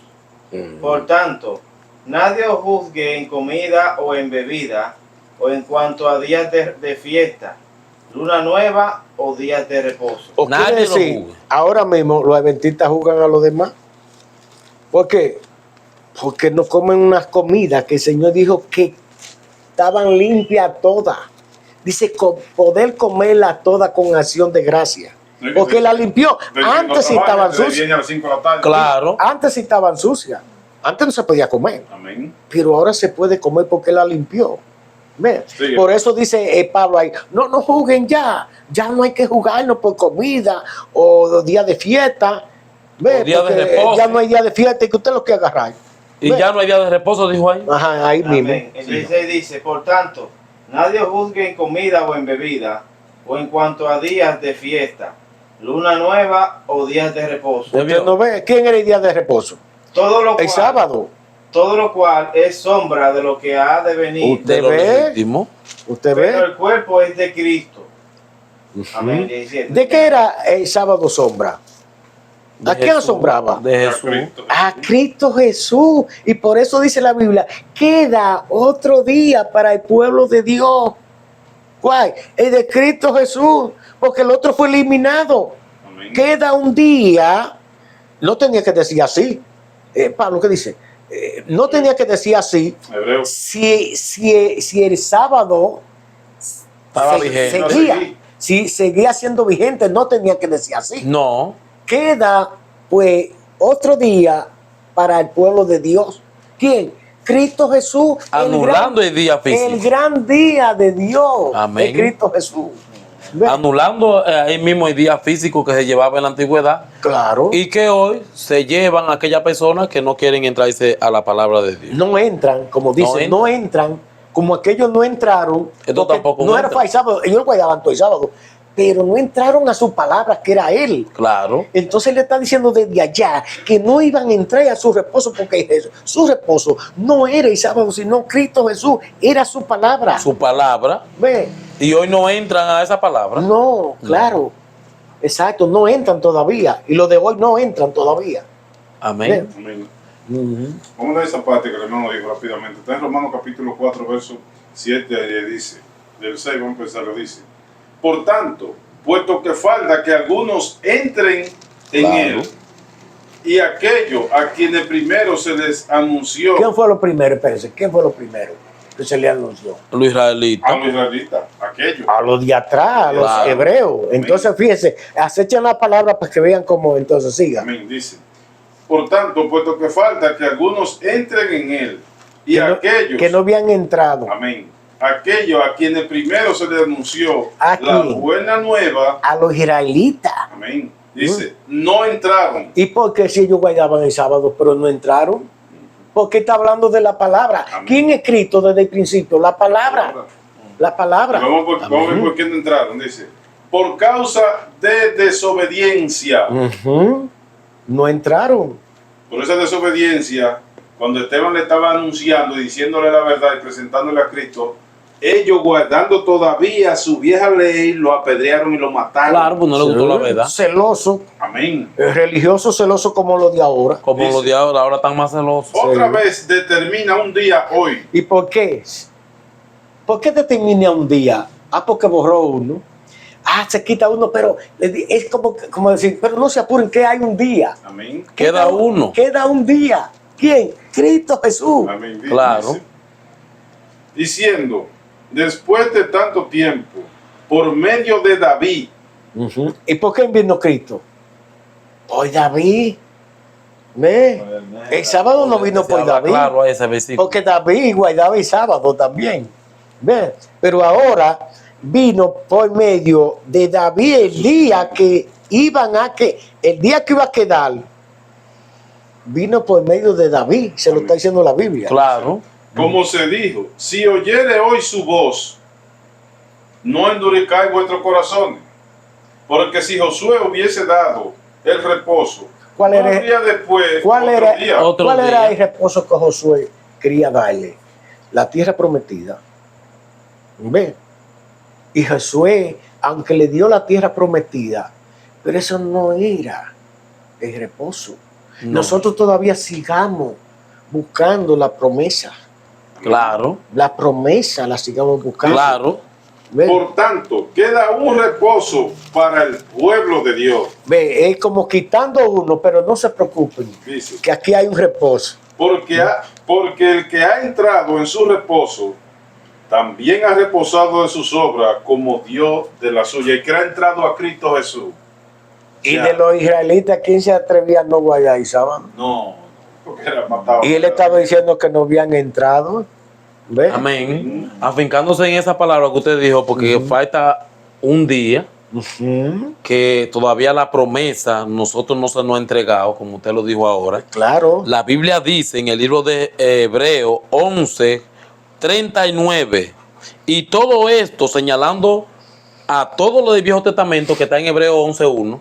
Por tanto, nadie os juzgue en comida o en bebida, o en cuanto a días de fiesta, luna nueva o días de reposo. ¿O quiere Nadie lo decir, juzgue. ahora mismo los adventistas juzgan a los demás? ¿Por qué? Porque no comen unas comidas que el Señor dijo que estaban limpias todas. Dice, poder comerla toda con acción de gracia. Porque la limpió. Antes sí estaban sucias. A las 5 de la tarde. Claro. Antes sí estaban sucias. Antes no se podía comer. Amén. Pero ahora se puede comer porque la limpió. ¿Ve? Sí. Por eso dice Pablo ahí, no juzguen ya no hay que jugarnos por comida o día de fiesta. ¿Ve? O día de Porque reposo. ya no hay día de fiesta y que usted lo quiere agarrar. Y ¿Ve? ya no hay día de reposo, dijo ahí. Ajá, ahí mismo. Amén. El 16 dice, por tanto, nadie os juzgue en comida o en bebida, o en cuanto a días de fiesta, luna nueva o días de reposo. Usted no ve quién era el día de reposo. Todo lo El cual, sábado. todo lo cual es sombra de lo que ha de venir. Usted de lo ve. legítimo. Usted Pero ve. el cuerpo es de Cristo. Amén. 17. ¿De qué era el sábado sombra? De ¿A quién Jesús, asombraba? De Jesús. A Cristo Jesús. Y por eso dice la Biblia, queda otro día para el pueblo de Dios. ¿Cuál? El de Cristo Jesús. Porque el otro fue eliminado. Amén. Queda un día. No tenía que decir así. Pablo, ¿qué dice? No tenía que decir así. Hebreo. Si el sábado Estaba vigente. seguía, si seguía siendo vigente, no tenía que decir así. No. Queda pues otro día para el pueblo de Dios. ¿Quién? Cristo Jesús. Anulando el día físico. El gran día de Dios. Amén. Es Cristo Jesús. ¿Ve? Anulando ahí mismo el día físico que se llevaba en la antigüedad Claro. y que hoy se llevan a aquellas personas que no quieren entrarse a la palabra de Dios. No entran, como dicen, no entran, como aquellos no entraron. Esto porque tampoco no era entra. para el sábado, ellos guardaban todo el sábado, pero no entraron a su palabra, que era Él. Claro. Entonces le está diciendo desde allá que no iban a entrar a su reposo, porque su reposo no era el sábado, sino Cristo Jesús, era su palabra. Su palabra. ¿Ve? Y hoy no entran a esa palabra. No, claro. Exacto, no entran todavía. Y los de hoy no entran todavía. Amén. Amén. Ujú. Vamos a ver esa parte que el hermano dijo rápidamente. Está en Romanos capítulo 4, verso 7, ahí dice, del 6, vamos a empezar, lo dice. Por tanto, puesto que falta que algunos entren en Claro. él, y aquello a quienes primero se les anunció ¿Quién fue lo primero? Espérense, ¿quién fue lo primero que se le anunció? Los israelitas. a los israelitas, aquello. A los de atrás, a los Claro. hebreos. Entonces, fíjense, acechen la palabra para que vean cómo entonces siga. Amén, dice. Por tanto, puesto que falta que algunos entren en él, y Que no- aquellos, que no habían entrado. amén, aquellos a quienes primero se les anunció ¿A la quién? buena nueva, A los israelitas. amén, dice, no entraron. ¿Y por qué si ellos guardaban el sábado pero no entraron? Porque está hablando de la palabra. Amén. ¿Quién es Cristo desde el principio? La palabra. La palabra. Vamos a ver por qué no entraron, dice. Por causa de desobediencia. Ujú. No entraron. Por esa desobediencia, cuando Esteban le estaba anunciando y diciéndole la verdad y presentándole a Cristo, ellos guardando todavía su vieja ley, lo apedrearon y lo mataron. Claro, pues no le gustó la verdad. Celoso. Amén. Religioso celoso como los de ahora. Como Dice. los de ahora están más celosos. Otra Sí. vez determina un día hoy. ¿Y por qué? ¿Por qué determina un día? Ah, porque borró uno. Ah, se quita uno, pero es como decir, pero no se apuren que hay un día. Amén. Queda uno. Queda un día. ¿Quién? Cristo Jesús. Amén. Claro. Dice, diciendo, después de tanto tiempo, por medio de David, Ujú. ¿Y por qué vino Cristo? Por David. ¿Ve? El sábado no vino Se por habla David. Claro, a ese versículo. Porque David guardaba el sábado también. ¿Ve? Pero ahora vino por medio de David el día que el día que iba a quedar, vino por medio de David, se lo está diciendo la Biblia. Claro. como se dijo, si oyere hoy su voz, no endurezcáis vuestros corazones. Porque si Josué hubiese dado el reposo, ¿Cuál era- no habría después ¿Cuál otro era, día. Otro cuál era día. el reposo que Josué quería darle? La tierra prometida. ¿Ve? Y Josué, aunque le dio la tierra prometida, pero eso no era el reposo. No. Nosotros todavía sigamos buscando la promesa. Claro. La promesa la sigamos buscando. Claro. ¿Ve? Por tanto, queda un reposo para el pueblo de Dios. Ve, es como quitando uno, pero no se preocupen, Dice, que aquí hay un reposo. porque el que ha entrado en su reposo, también ha reposado de sus obras como Dios de la suya. Y que ha entrado a Cristo Jesús. Y Ya. de los israelitas, ¿quién se atrevía a no guardar el sábado? No, porque era matado. Y él estaba diciendo que no habían entrado. ¿Ve? Amén. Afincándose en esa palabra que usted dijo, porque falta un día Ujú. que todavía la promesa nosotros no se nos ha entregado, como usted lo dijo ahora. Claro. La Biblia dice en el libro de Hebreo 11:39, y todo esto señalando a todo lo del Viejo Testamento, que está en Hebreos 11:1,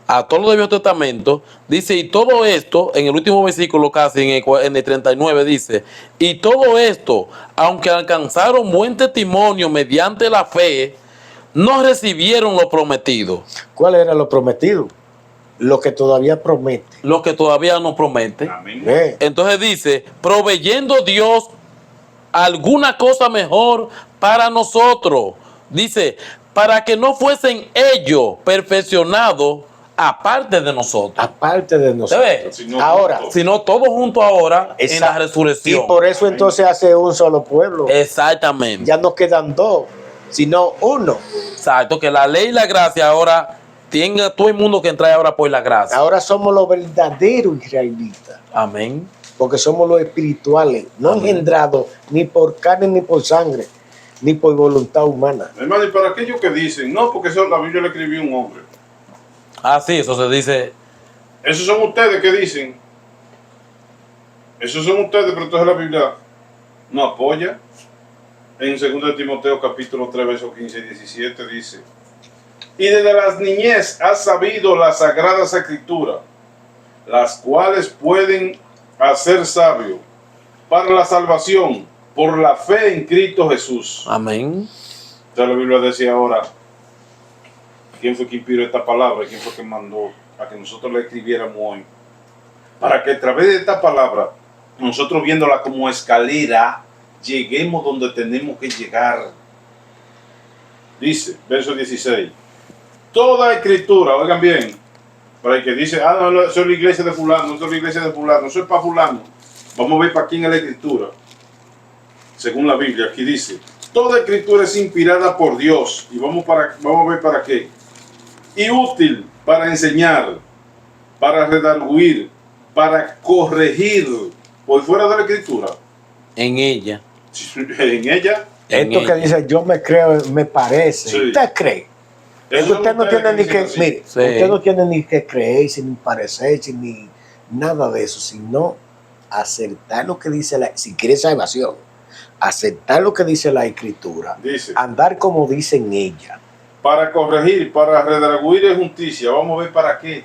a todo lo del Viejo Testamento, dice, y todo esto, en el último versículo casi, en el 39, dice, y todo esto, aunque alcanzaron buen testimonio mediante la fe, no recibieron lo prometido. ¿Cuál era lo prometido? Lo que todavía promete. Lo que todavía no promete. Amén. Entonces dice, proveyendo Dios alguna cosa mejor para nosotros. Dice, para que no fuesen ellos perfeccionados aparte de nosotros. Aparte de nosotros. ¿Se ve? Sino Ahora, juntos. Sino todos juntos ahora en la exacto. resurrección. Y por eso entonces hace un solo pueblo. Exactamente. Ya no quedan dos, sino uno. Exacto, que la ley y la gracia ahora tenga todo el mundo que entra ahora por la gracia. Ahora somos los verdaderos israelitas, Amén. porque somos los espirituales, no Amén. engendrados ni por carne ni por sangre, ni por voluntad humana. Hermano, y para aquellos que dicen, no, porque eso la Biblia le escribió un hombre. Ah, sí, eso se dice. Esos son ustedes que dicen. Esos son ustedes, pero entonces la Biblia no apoya. En 2 Timoteo capítulo 3, versos 15 y 17 dice, y desde la niñez has sabido las sagradas escrituras, las cuales pueden hacer sabio para la salvación por la fe en Cristo Jesús. Amén. Entonces la Biblia decía ahora, ¿quién fue que inspiró esta palabra? ¿Quién fue que mandó a que nosotros la escribiéramos hoy? Para que a través de esta palabra, nosotros viéndola como escalera, lleguemos donde tenemos que llegar. Dice, verso 16, toda escritura, oigan bien, para el que dice, ah, no, soy la iglesia de fulano, no soy la iglesia de fulano, soy para fulano. Vamos a ver para quién es la escritura. Según la Biblia, aquí dice, toda escritura es inspirada por Dios. Y vamos a ver para qué. Y útil para enseñar, para redarguir, para corregir. Por fuera de la escritura. En ella. En ella. En Esto que ella. dice, yo me creo, me parece. Sí. ¿Usted cree? Es que Esos usted no ustedes tiene ni que, dicen así. mire, Sí. usted no tiene ni que creerse, ni parecerse, ni nada de eso, sino aceptar lo que dice si quiere salvación, aceptar lo que dice la escritura, Dice, andar como dice en ella. para corregir, para redarguir es justicia. Vamos a ver para qué.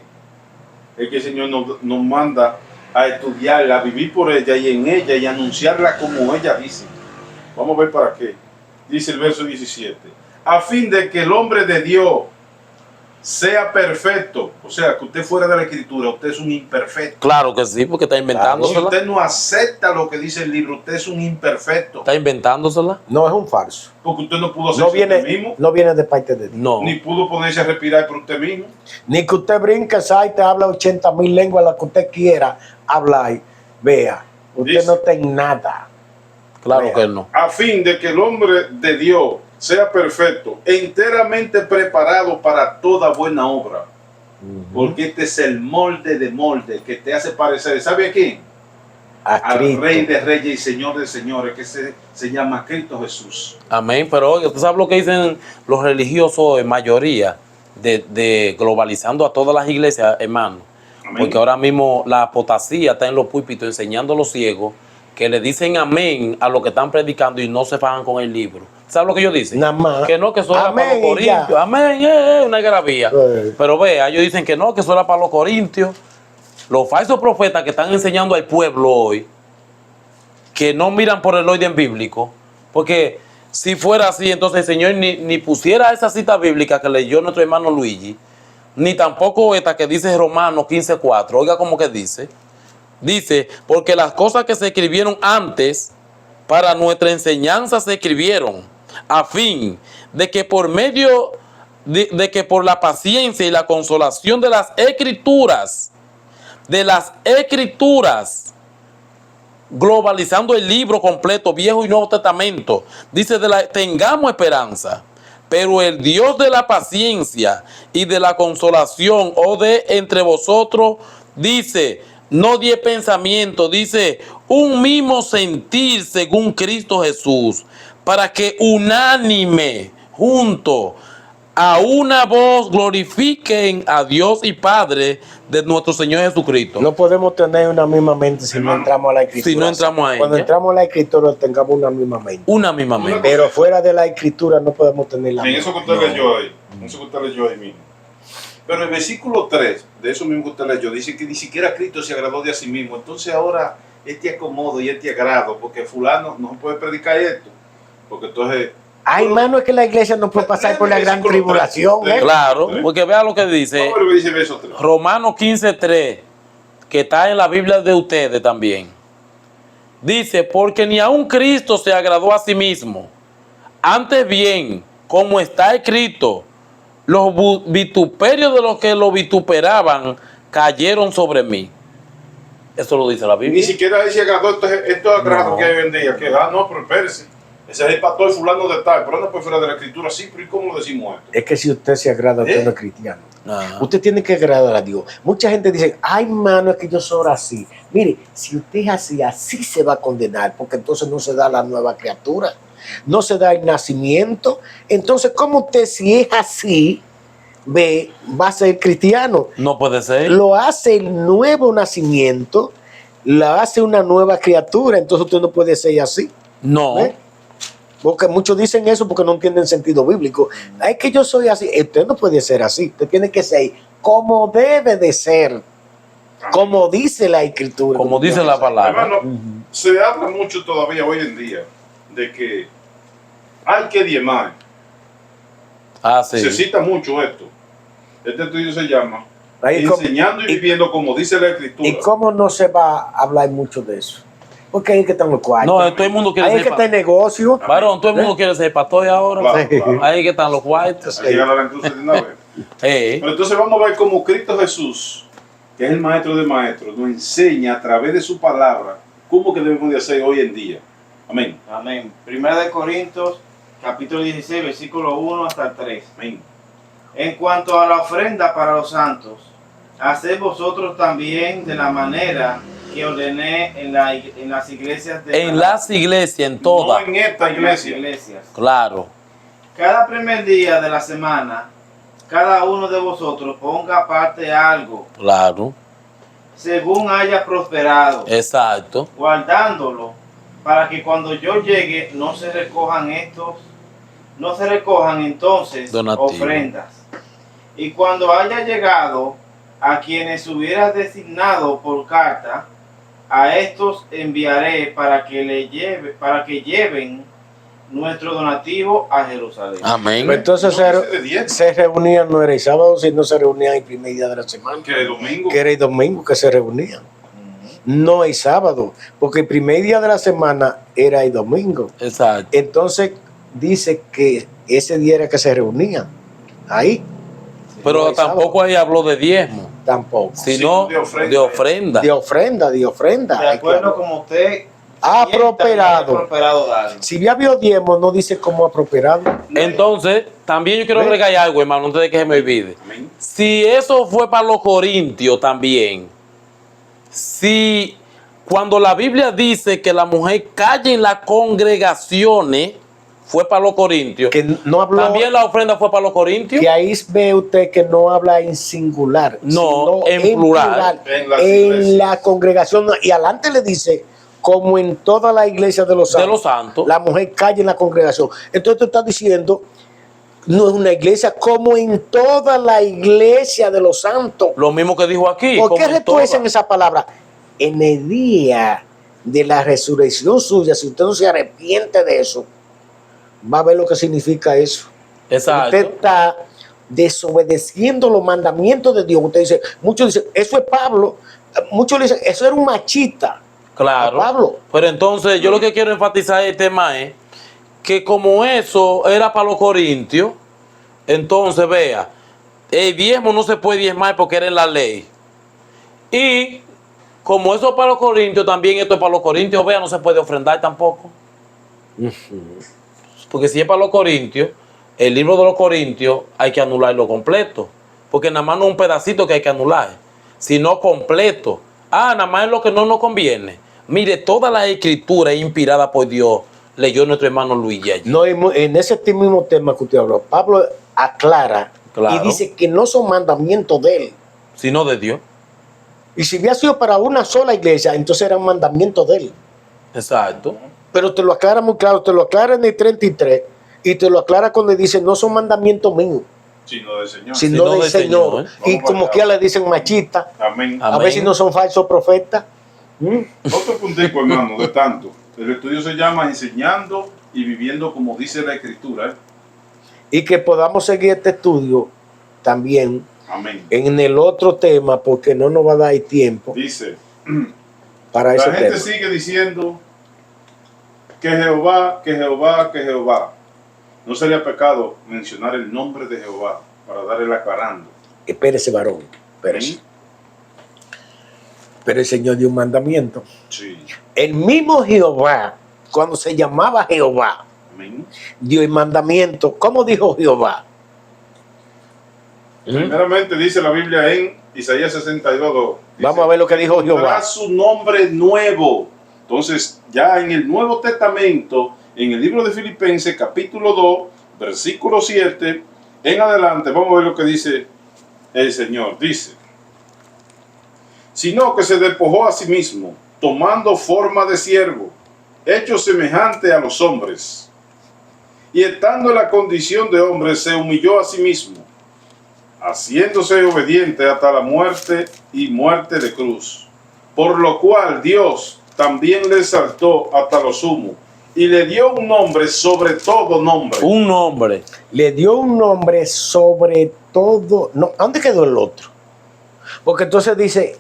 Es que el Señor nos manda a estudiarla, a vivir por ella y en ella y anunciarla como ella dice. Vamos a ver para qué. Dice el verso 17. A fin de que el hombre de Dios sea perfecto. O sea, que usted fuera de la escritura, usted es un imperfecto. Claro que sí, porque está Si inventándosela. usted no acepta lo que dice el libro, usted es un imperfecto. Está inventándosela. No es un falso. Porque usted no pudo No hacerse usted viene, mismo, no viene de parte de Dios. No. ni pudo ponerse a respirar por usted mismo. Ni que usted brinque, salte, habla 80,000 lenguas, la que usted quiera hablar. Vea, usted Dice. no está en nada. Claro Vea. que no. A fin de que el hombre de Dios sea perfecto, enteramente preparado para toda buena obra. Porque este es el molde de molde que te hace parecer, ¿sabe a quién? A Al Cristo. Rey de Reyes y Señor de Señores, que se llama Cristo Jesús. Amén. Pero oye, ¿usted sabe lo que dicen los religiosos en mayoría de globalizando a todas las iglesias, hermano? Amén. Porque ahora mismo la apostasía está en los púlpitos enseñando a los ciegos que le dicen amén a lo que están predicando y no se fajan con el libro. ¿Sabes lo que ellos dicen? Nada más. Que no, que eso era para Amén los y ya. corintios. Amén, una gravía. Pero vea, ellos dicen que no, que eso era para los corintios. Los falsos profetas que están enseñando al pueblo hoy, que no miran por el orden bíblico, porque si fuera así, entonces el Señor ni pusiera esa cita bíblica que leyó nuestro hermano Luigi, ni tampoco esta que dice Romanos 15:4. Oiga cómo que dice. Dice, porque las cosas que se escribieron antes para nuestra enseñanza se escribieron, a fin de que por medio de que por la paciencia y la consolación de las escrituras, globalizando el libro completo, Viejo y Nuevo Testamento, dice, tengamos esperanza. Pero el Dios de la paciencia y de la consolación, o de entre vosotros, dice, no 10 pensamientos, dice, un mismo sentir según Cristo Jesús, para que unánime, junto, a una voz glorifiquen a Dios y Padre de nuestro Señor Jesucristo. No podemos tener una misma mente si no entramos a la escritura. Si no entramos a Cuando ella. entramos a la escritura tengamos una misma mente. Una misma mente. Pero fuera de la escritura no podemos tener la En misma. eso que usted leyó ahí, eso que usted leyó ahí mismo. Pero el versículo 3, de eso mismo que usted leyó, dice que ni siquiera Cristo se agradó de a sí mismo. Entonces ahora este acomodo y este agrado, porque fulano no puede predicar esto. Porque entonces... Ay, hermano, es que la iglesia no puede pasar por la gran tribulación. ¿Eh? Claro, porque vea lo que dice Vamos a ver lo que dice el verso 3. Romanos 15:3, que está en la Biblia de ustedes también. Dice, porque ni aun Cristo se agradó a sí mismo. Antes bien, como está escrito, los vituperios de los que lo vituperaban cayeron sobre mí. Eso lo dice la Ni Biblia. siquiera él se agradó estos agrados que hay hoy en día. Que, no, pero espérese. Ese es el pastor fulano de tal, pero no puede fuera de la escritura. Sí, pero ¿y cómo lo decimos esto? Es que si usted se agrada, usted no es cristiano. Ajá. Usted tiene que agradar a Dios. Mucha gente dice, ay, hermano, es que yo soy así. Mire, si usted es así, así se va a condenar, porque entonces no se da la nueva criatura, no se da el nacimiento. Entonces, ¿cómo usted, si es así, va a ser cristiano? No puede ser. Lo hace el nuevo nacimiento, lo hace una nueva criatura, entonces usted no puede ser así. No. ¿Eh? Porque muchos dicen eso porque no entienden sentido bíblico. Es que yo soy así. Usted no puede ser así. Usted tiene que ser como debe de ser. Como dice la escritura. Como dice la palabra. Hermano, se habla mucho todavía hoy en día de que hay que diezmar. Ah, sí. Se cita mucho esto. Este estudio se llama Ahí Enseñando y viviendo como dice la escritura. ¿Y cómo no se va a hablar mucho de eso? Porque ahí es que están los cuartos. No, todo el mundo quiere Ahí es ser que está el negocio. varón, todo el mundo quiere ser pastor ahora. Claro, claro. Ahí que están los cuartos. Hay que ganar entonces de una vez. Pero entonces vamos a ver cómo Cristo Jesús, que es el maestro de maestros, nos enseña a través de su palabra cómo que debemos de hacer hoy en día. Amén. Amén. Primera de Corintios, capítulo 16, versículo 1 hasta el 3. Amén. En cuanto a la ofrenda para los santos, haced vosotros también de la manera que ordené en las iglesias de En las iglesias, en No todas. en esta en las iglesia. iglesias. Claro. Cada primer día de la semana, cada uno de vosotros ponga aparte algo, Claro. según haya prosperado, Exacto. guardándolo, para que cuando yo llegue no se recojan entonces Donativos. ofrendas. Y cuando haya llegado a quienes hubiera designado por carta, a estos enviaré para que lleven nuestro donativo a Jerusalén. Amén. Pero entonces No dice de diez, se reunían, no era el sábado, sino se reunían el primer día de la semana. que el domingo. Que era el domingo que se reunían. Ujú. No el sábado, porque el primer día de la semana era el domingo. Exacto. Entonces dice que ese día era que se reunían. Ahí. Pero No el tampoco ahí habló de diezmo, Tampoco. sino de ofrenda. de ofrenda. De ofrenda, de ofrenda. De acuerdo como usted Ha sienta prosperado. que ha prosperado, dale. Si ya vio diezmo, no dice cómo ha prosperado. Entonces, también yo quiero agregar algo, hermano, antes de que se me olvide. Amén. Si eso fue para los corintios también, si cuando la Biblia dice que la mujer calle en las congregaciones, fue para los corintios, Que no habló. también la ofrenda fue para los corintios. Que ahí ve usted que no habla en singular, No, sino en plural. En las en iglesias. la congregación. Y adelante le dice, como en toda la iglesia de los De santos, los santos. la mujer calla en la congregación. Entonces tú estás diciendo, no es una iglesia, como en toda la iglesia de los santos. Lo mismo que dijo aquí. ¿Por qué como en retuercen todas. esa palabra? En el día de la resurrección suya, si usted no se arrepiente de eso, va a ver lo que significa eso. Exacto. Usted está desobedeciendo los mandamientos de Dios. Usted dice, muchos dicen, eso es Pablo. Muchos le dicen, eso era un machista. Claro. A Pablo. Pero entonces yo lo que quiero enfatizar el tema es que como eso era para los corintios, entonces vea, el diezmo no se puede diezmar porque era en la ley. Y como eso es para los corintios, también esto es para los corintios, vea, no se puede ofrendar tampoco. Porque si es para los corintios, el libro de los corintios hay que anularlo completo. Porque nada más no es un pedacito que hay que anular, sino completo. Nada más es lo que no nos conviene. Mire, toda la escritura es inspirada por Dios. Leyó nuestro hermano Luis allí. No, en ese mismo tema que usted habló, Pablo aclara Claro. y dice que no son mandamientos de él. Sino de Dios. Y si hubiera sido para una sola iglesia, entonces eran mandamientos de él. Exacto. Pero te lo aclara muy claro, te lo aclara en el 33 y te lo aclara cuando dice no son mandamientos míos, Sino del Señor. sino del Señor. Y Vamos como allá. que le dicen machista, Amén. a ver si no son falsos profetas. Otro puntico, hermano, de tanto. El estudio se llama Enseñando y Viviendo como dice la Escritura. Y que podamos seguir este estudio también Amén. en el otro tema, porque no nos va a dar el tiempo Dice, para la ese gente tema. sigue diciendo que Jehová, que Jehová, que Jehová. No sería pecado mencionar el nombre de Jehová para darle la aclarando. Espérese, varón, espérese. Amén. Pero el Señor dio un mandamiento. Sí. El mismo Jehová, cuando se llamaba Jehová, Amén. dio el mandamiento. ¿Cómo dijo Jehová? Primeramente dice la Biblia en Isaías 62. Dice, Vamos a ver lo que dijo Jehová. "Pondrá su nombre nuevo". Entonces, ya en el Nuevo Testamento, en el libro de Filipenses, capítulo 2, versículo 7, en adelante, vamos a ver lo que dice el Señor. Dice, sino que se despojó a sí mismo, tomando forma de siervo, hecho semejante a los hombres. Y estando en la condición de hombre, se humilló a sí mismo, haciéndose obediente hasta la muerte y muerte de cruz. Por lo cual Dios también le exaltó hasta lo sumo y le dio un nombre sobre todo nombre. Un nombre. Le dio un nombre sobre todo. No, ¿dónde quedó el otro? Porque entonces dice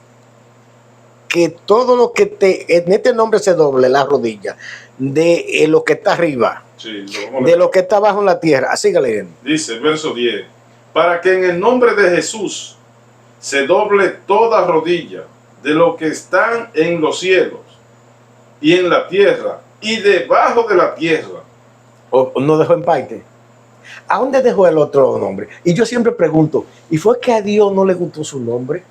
que todo lo que en este nombre se doble la rodilla de lo que está arriba, Sí, lo vamos a de leer. lo que está abajo en la tierra. Siga leyendo. Dice el verso 10, para que en el nombre de Jesús se doble toda rodilla de lo que están en los cielos y en la tierra y debajo de la tierra. O no dejó en parte. ¿A dónde dejó el otro nombre? Y yo siempre pregunto, ¿y fue que a Dios no le gustó su nombre?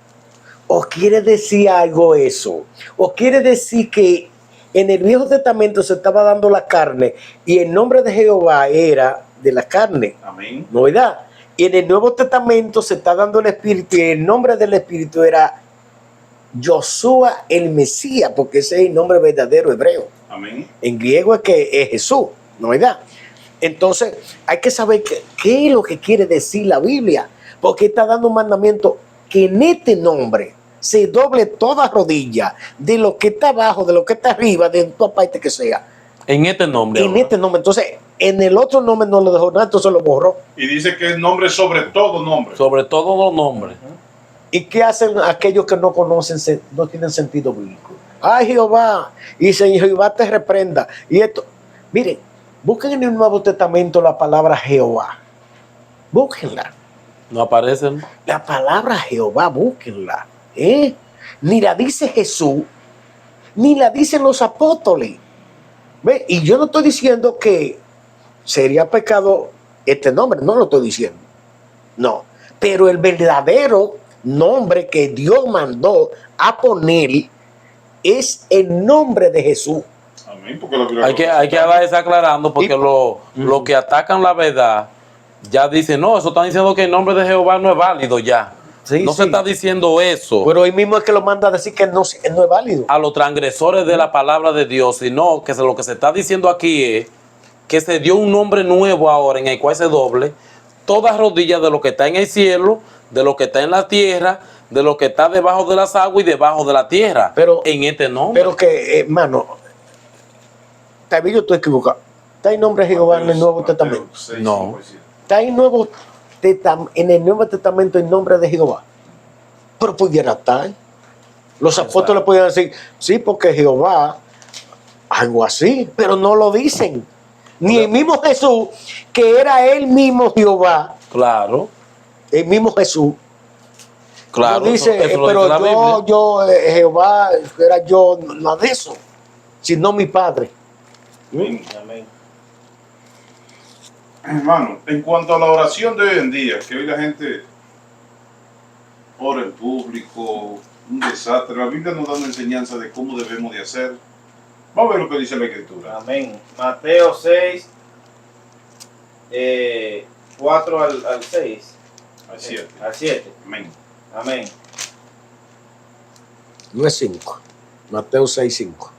¿O quiere decir algo eso? ¿O quiere decir que en el Viejo Testamento se estaba dando la carne y el nombre de Jehová era de la carne? Amén. ¿No es verdad? Y en el Nuevo Testamento se está dando el Espíritu y el nombre del Espíritu era Yoshua el Mesías, porque ese es el nombre verdadero hebreo. Amén. En griego es que es Jesús, ¿no es verdad? Entonces hay que saber qué es lo que quiere decir la Biblia, porque está dando un mandamiento que en este nombre se doble toda rodilla de lo que está abajo, de lo que está arriba, de toda parte que sea. En este nombre. En ahora. este nombre. Entonces, en el otro nombre no lo dejó nada, entonces lo borró. Y dice que es nombre sobre todo nombre. Sobre todos los nombres. ¿Y qué hacen aquellos que no conocen, no tienen sentido bíblico? Ay, Jehová, y Señor Jehová te reprenda. Y esto, miren, busquen en el Nuevo Testamento la palabra Jehová. Búsquenla. No aparecen. La palabra Jehová, búsquenla. ¿Eh? Ni la dice Jesús, ni la dicen los apóstoles. ¿Ve? Y yo no estoy diciendo que sería pecado este nombre, no lo estoy diciendo. No. Pero el verdadero nombre que Dios mandó a poner es el nombre de Jesús. Amén. Porque la Biblia Hay que dar esa aclarando porque Y- los que atacan la verdad ya dicen, no, eso están diciendo que el nombre de Jehová no es válido ya. Sí, no sí. se está diciendo eso Pero hoy mismo es que lo manda a decir que no es válido. a los transgresores de la palabra de Dios, sino que lo que se está diciendo aquí es que se dio un nombre nuevo ahora en el cual se doble todas rodillas de lo que está en el cielo, de lo que está en la tierra, de lo que está debajo de las aguas y debajo de la tierra. Pero- en este nombre. Pero que, hermano, tal vez yo estoy equivocado. Está el nombre de Jehová en el Nuevo Testamento. No. Está en el Nuevo Testamento el nombre de Jehová. Pero pudiera estar. Los apóstoles podían decir, sí, porque Jehová, algo así, pero no lo dicen. Ni el mismo Jesús, que era el mismo Jehová, Claro, el mismo Jesús, claro. no dice, eso lo pero dice la Biblia. Jehová, era yo, nada de eso, sino mi Padre. Amén. Amén. Hermano, en cuanto a la oración de hoy en día, que hoy la gente ora en público, un desastre. La Biblia nos da una enseñanza de cómo debemos de hacer. Vamos a ver lo que dice la Escritura. Amén. Mateo 6, 4 al 6. Al 7. Al 7. Amén. Amén. No es 5. Mateo 6:5.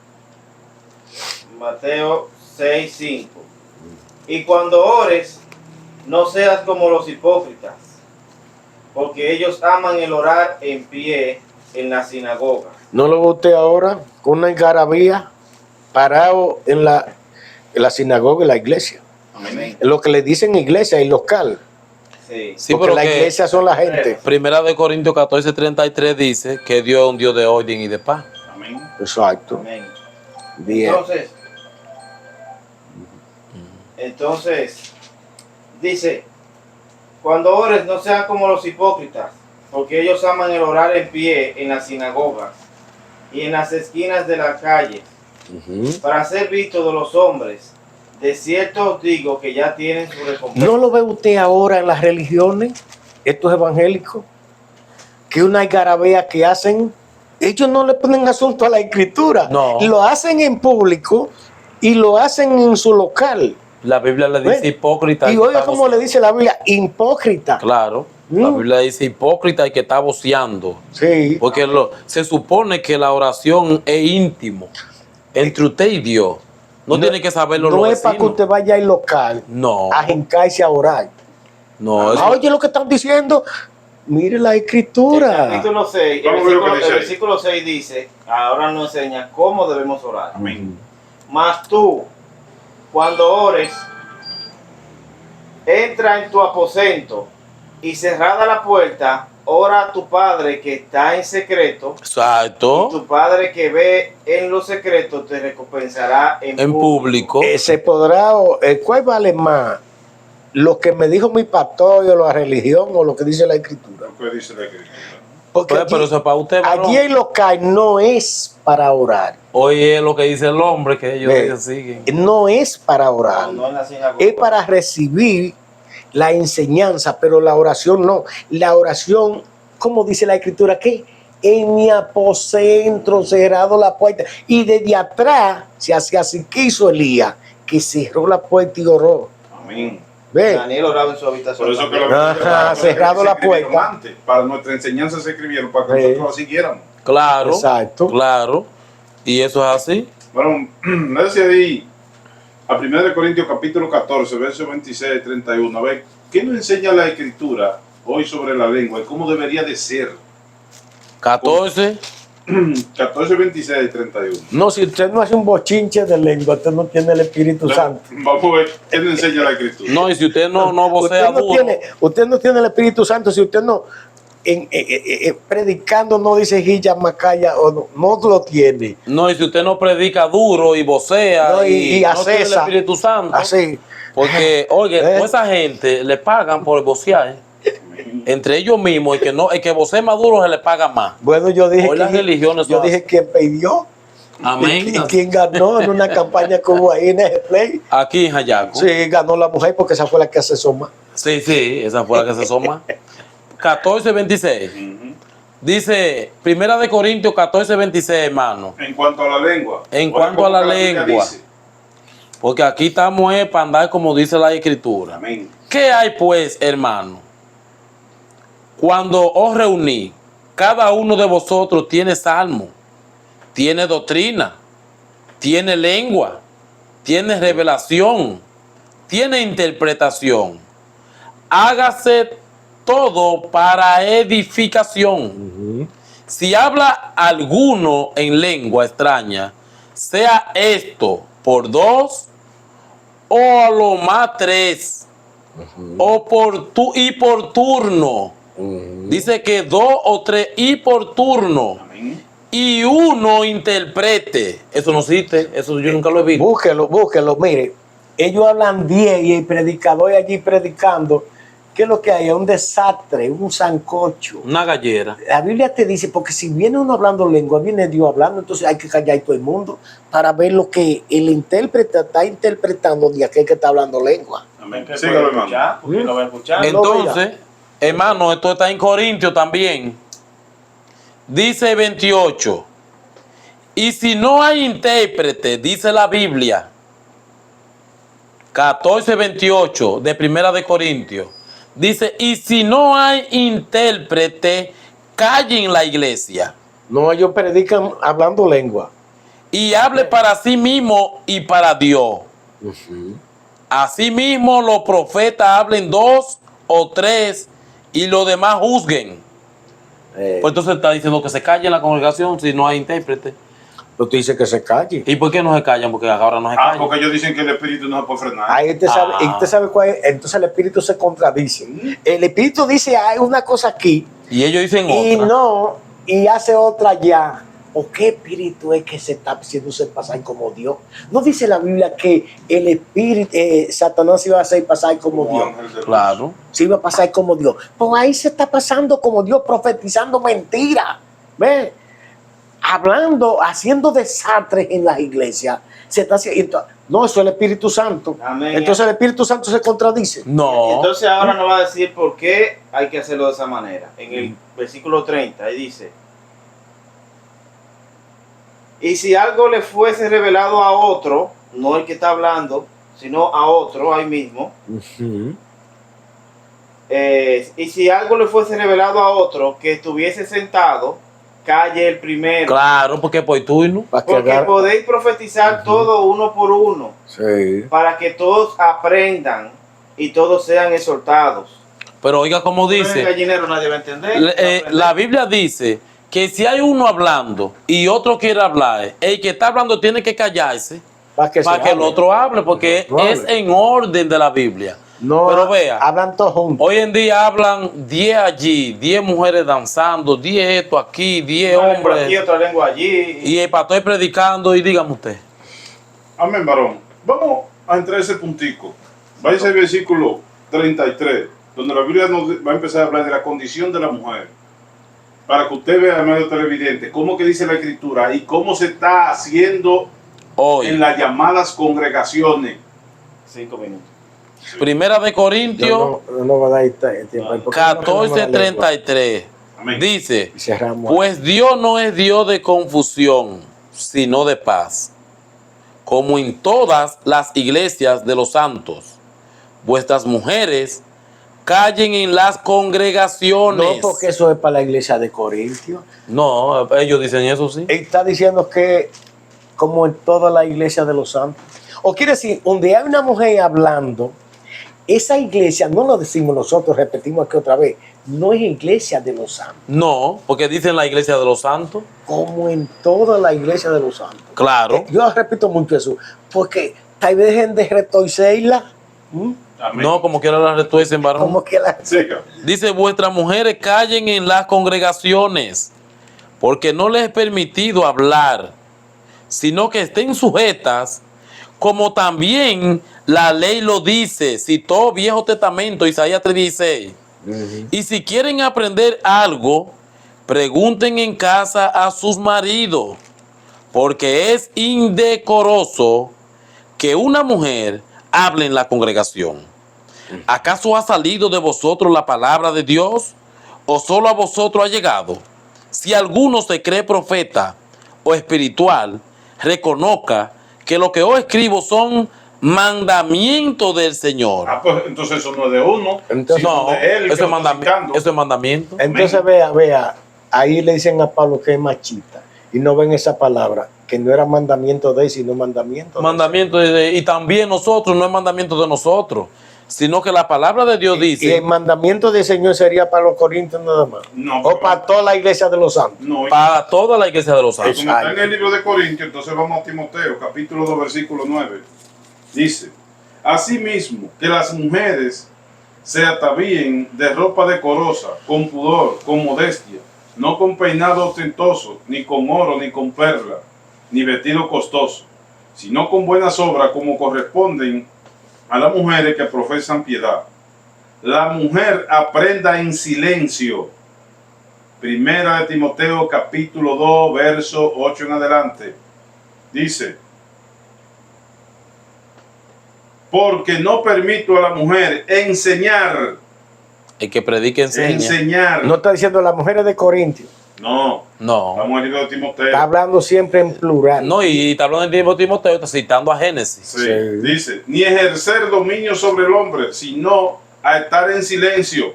Mateo 6:5. Y cuando ores, no seas como los hipócritas, porque ellos aman el orar en pie en la sinagoga. ¿No lo ve usted ahora con una algarabía parado en la sinagoga y la iglesia? Amén. Lo que le dicen iglesia y local. Sí. Sí, porque pero la que iglesia son la gente. Primera de Corintios 14:33 dice que Dios es un Dios de orden y de paz. Amén. Exacto. Amén. Bien. Entonces, dice, cuando ores no seas como los hipócritas, porque ellos aman el orar en pie en las sinagogas y en las esquinas de la calle, Ujú. para ser vistos de los hombres. De cierto os digo que ya tienen su recompensa. ¿No lo ve usted ahora en las religiones, estos evangélicos, que una algarabía que hacen, ellos no le ponen asunto a la escritura, No. lo hacen en público y lo hacen en su local. La Biblia le dice Bueno, hipócrita. Y que oiga está como le dice la Biblia, hipócrita. Claro, la Mm. Biblia dice hipócrita y que está voceando. Sí. Porque se supone que la oración es íntimo entre usted y Dios. No tiene que saberlo No los es para que vecinos. usted vaya al local No, a jincarse a orar. no. eso- Oye lo que están diciendo. Mire la El escritura. capítulo 6, Vamos a ver lo que dice el ahí. versículo 6 dice, ahora nos enseña cómo debemos orar. Amén. Mas tú, cuando ores, entra en tu aposento y cerrada la puerta, ora a tu Padre que está en secreto, y Exacto. tu Padre que ve en lo secreto te recompensará en En público. Se podrá, ¿cuál vale más? Lo que me dijo mi pastor o la religión o lo que dice la escritura. Lo que dice la escritura. Porque Pues, pero eso es para usted, varón. allí en local no es para orar. Oye, es lo que dice el hombre que ellos Ve, siguen. No es para orar. No en la sinagoga. Es para recibir la enseñanza, pero la oración no. La oración, como dice la escritura, que en mi aposento cerrado la puerta. Y desde atrás se hacía así que hizo Elías, que cerró la puerta y oró. Amén. ¿Ve? Daniel oraba en su habitación. Por eso que Ajá, cerrado la puerta. Antes, para nuestra enseñanza se escribieron, para que Sí. nosotros la siguiéramos. Claro. Exacto. Claro. Y eso es así. Bueno, me decía ahí, a 1 Corintios capítulo 14, versos 26 y 31, a ver, ¿qué nos enseña la escritura hoy sobre la lengua y cómo debería de ser? 14. 14, 26 y 31. No, si usted no hace un bochinche de lengua, usted no tiene el Espíritu Santo. Vamos a ver, ¿qué nos enseña la escritura? No, y si usted no vocea duro. Usted no tiene el Espíritu Santo si usted no predicando no dice Gilla Macaya o no lo tiene. No, y si usted no predica duro y vocea No, y no tiene el acesa. Espíritu Santo. Así. Porque, oye, toda esa gente le pagan por vocear. Entre ellos mismos, el que vocea más duro se le paga más. Bueno, yo dije Hoy las religiones yo son dije así. quién pidió Amén. y quién ganó en una campaña que hubo ahí en el Play. Aquí en Jayaco. Sí, ganó la mujer porque esa fue la que asesó más. Sí, esa fue la que se soma. 14:26. Ujú. Dice, Primera de Corintios 14:26, hermano. En cuanto a la lengua. En oye, cuanto a como la Biblia lengua. dice. Porque aquí estamos para andar como dice la Escritura. Amén. ¿Qué hay pues, hermano? Cuando os reuní, cada uno de vosotros tiene salmo, tiene doctrina, tiene lengua, tiene revelación, tiene interpretación. Hágase todo para edificación. Si habla alguno en lengua extraña, sea esto por 2 o a lo más 3, o por turno. Dice que 2 o 3 y por turno. Amén. Y uno interprete. Eso no existe, eso yo nunca lo he visto. Búsquelo, mire. Ellos hablan 10 y el predicador allí predicando. ¿Qué es lo que hay? Es un desastre, un sancocho. Una gallera. La Biblia te dice, porque si viene uno hablando lengua, viene Dios hablando, entonces hay que callar todo el mundo para ver lo que el intérprete está interpretando de aquel que está hablando lengua. Amén. Que Sígalo, puede hermano. escuchar, porque lo va a escuchar. Entonces, hermano, esto está en Corintios también. Dice 28. Y si no hay intérprete, dice la Biblia, 14:28 de Primera de Corintios. Dice, y si no hay intérprete, calle en la iglesia No, ellos predican hablando lengua. y hable para sí mismo y para Dios. Asimismo, los profetas hablen 2 o 3 y los demás juzguen. Pues entonces está diciendo que se calle en la congregación si no hay intérprete. Tú dices que se calle. ¿Y por qué no se callan? Porque ahora no se callan. Porque ellos dicen que el espíritu no se puede frenar. Ahí usted sabe cuál es. Entonces el espíritu se contradice. El espíritu dice hay una cosa aquí Y ellos dicen y otra. no, y hace otra allá. ¿O qué espíritu es que se está haciéndose pasar como Dios? ¿No dice la Biblia que el espíritu, Satanás se iba a hacer pasar como Dios? ángel de luz. Claro. Se iba a pasar como Dios. Pues ahí se está pasando como Dios, profetizando mentiras. ¿Ves? Hablando, haciendo desastres en las iglesias. Se está haciendo. No, eso es el Espíritu Santo. Amén. Entonces el Espíritu Santo se contradice. No. Entonces ahora nos va a decir por qué hay que hacerlo de esa manera. En el versículo 30, ahí dice, y si algo le fuese revelado a otro, no el que está hablando, sino a otro ahí mismo, y si algo le fuese revelado a otro que estuviese sentado, calle el primero. Claro, porque por turno. Para que Porque agarre- podéis profetizar todo uno por uno, Sí. para que todos aprendan y todos sean exhortados. Pero oiga como El dice, gallinero nadie va a entender. la Biblia dice que si hay uno hablando y otro quiere hablar, el que está hablando tiene que callarse Para que, para que el otro hable, porque No hable. es en orden de la Biblia. No, Pero vea, hablan todos juntos. hoy en día hablan 10 allí, 10 mujeres danzando, 10 esto aquí, 10 Una lengua aquí, hombres, otra lengua allí. y el pastor predicando, y dígame usted. Amén, varón. Vamos a entrar a ese puntico. Vaya al versículo 33, donde la Biblia nos va a empezar a hablar de la condición de la mujer. Para que usted vea, medio televidente, cómo que dice la Escritura y cómo se está haciendo Hoy, en las llamadas congregaciones. 5 minutos. Primera de Corintios No va a dar tiempo. ¿Por qué no renovamos la lengua? 14:33, Amén. dice, Y cerramos. pues Dios no es Dios de confusión, sino de paz, como en todas las iglesias de los santos. Vuestras mujeres callen en las congregaciones. No, porque eso es para la iglesia de Corintios. No, ellos dicen eso, sí. Él está diciendo que como en toda la iglesia de los santos. O quiere decir, donde hay una mujer hablando, esa iglesia, no lo decimos nosotros, repetimos aquí otra vez, no es iglesia de los santos. No, porque dicen la iglesia de los santos. Como en toda la iglesia de los santos. Claro. Yo repito mucho eso, porque tal vez dejen de retorcerla. Amén. No, como quiera la retuercen, varón. Como que la... Seca. Dice, vuestras mujeres callen en las congregaciones, porque no les es permitido hablar, sino que estén sujetas, como también la ley lo dice, citó Viejo Testamento, Isaías 3:16. Y si quieren aprender algo, pregunten en casa a sus maridos, porque es indecoroso que una mujer hable en la congregación. ¿Acaso ha salido de vosotros la palabra de Dios, o solo a vosotros ha llegado? Si alguno se cree profeta o espiritual, reconozca que lo que hoy escribo son mandamientos del Señor. Pues entonces eso no es de uno, Entonces, sino No, de él. que eso es lo está citando. eso es mandamiento. Entonces vea, ahí le dicen a Pablo que es machista. Y no ven esa palabra, que no era mandamiento de él, sino mandamiento de Mandamiento y también nosotros, no es mandamiento de nosotros, sino que la palabra de Dios Y el dice mandamiento del Señor sería para los corintios nada más. No, O para toda la iglesia de los santos. No, y para toda la iglesia de los santos. como está en el libro de Corintios, entonces vamos a Timoteo, capítulo 2, versículo 9. Dice, asimismo, que las mujeres se atavíen de ropa decorosa, con pudor, con modestia, no con peinado ostentoso, ni con oro, ni con perla, ni vestido costoso, sino con buenas obras como corresponden a las mujeres que profesan piedad. La mujer aprenda en silencio. Primera de Timoteo capítulo 2, verso 8 en adelante. Dice, porque no permito a la mujer enseñar El que predica enseña. Enseñar. No está diciendo las mujeres de Corintios. No. No. Estamos en el libro de Timoteo. Está hablando siempre en plural. No, y está hablando de Timoteo, está citando a Génesis. Sí. Sí. Dice, ni ejercer dominio sobre el hombre, sino a estar en silencio.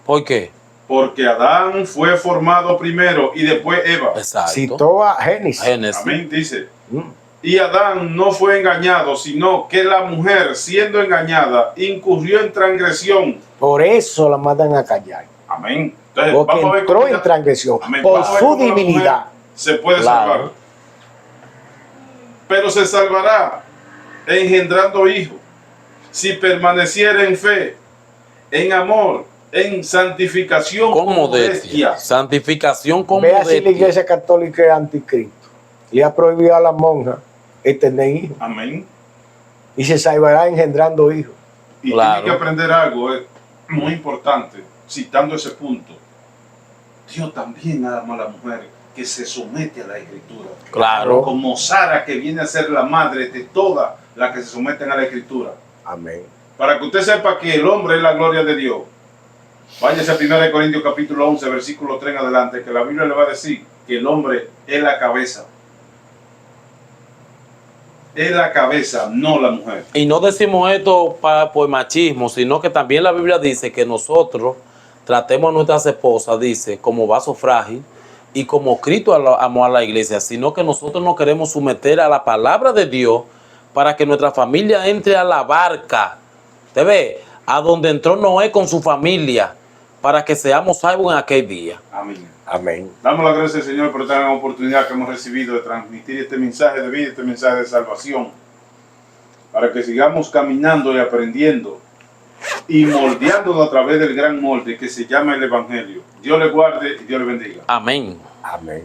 ¿Por qué? Porque Adán fue formado primero y después Eva. Exacto. Citó a Génesis. Génesis. Amén, dice. Mm. Y Adán no fue engañado, sino que la mujer, siendo engañada, incurrió en transgresión. Por eso la mandan a callar. Amén. Entonces, Porque vamos a ver entró cómo en transgresión. Amén. Por Vamos a ver su cómo la mujer divinidad. se puede Claro. salvar. Pero se salvará engendrando hijos si permaneciera en fe, en amor, en santificación Con con modestia. modestia. Santificación con Ve así la modestia. iglesia católica es anticristo. Le ha prohibido a la monja tener hijos. Amén. Y se salvará engendrando hijos. Y Claro. tiene que aprender algo muy importante, citando ese punto. Dios también ama a la mujer que se somete a la escritura. Claro. Como Sara, que viene a ser la madre de todas las que se someten a la escritura. Amén. Para que usted sepa que el hombre es la gloria de Dios. Váyase a 1 Corintios capítulo 11, versículo 3 en adelante, que la Biblia le va a decir que el hombre es la cabeza. Es la cabeza, no la mujer. Y no decimos esto por machismo, sino que también la Biblia dice que nosotros tratemos a nuestras esposas, dice, como vaso frágil y como Cristo amó a la iglesia, sino que nosotros nos queremos someter a la palabra de Dios para que nuestra familia entre a la barca. ¿Te ve? A donde entró Noé con su familia, para que seamos salvos en aquel día. Amén. Amén. Damos las gracias al Señor por esta gran oportunidad que hemos recibido de transmitir este mensaje de vida, este mensaje de salvación, para que sigamos caminando y aprendiendo y moldeándonos a través del gran molde que se llama el Evangelio. Dios le guarde y Dios le bendiga. Amén. Amén.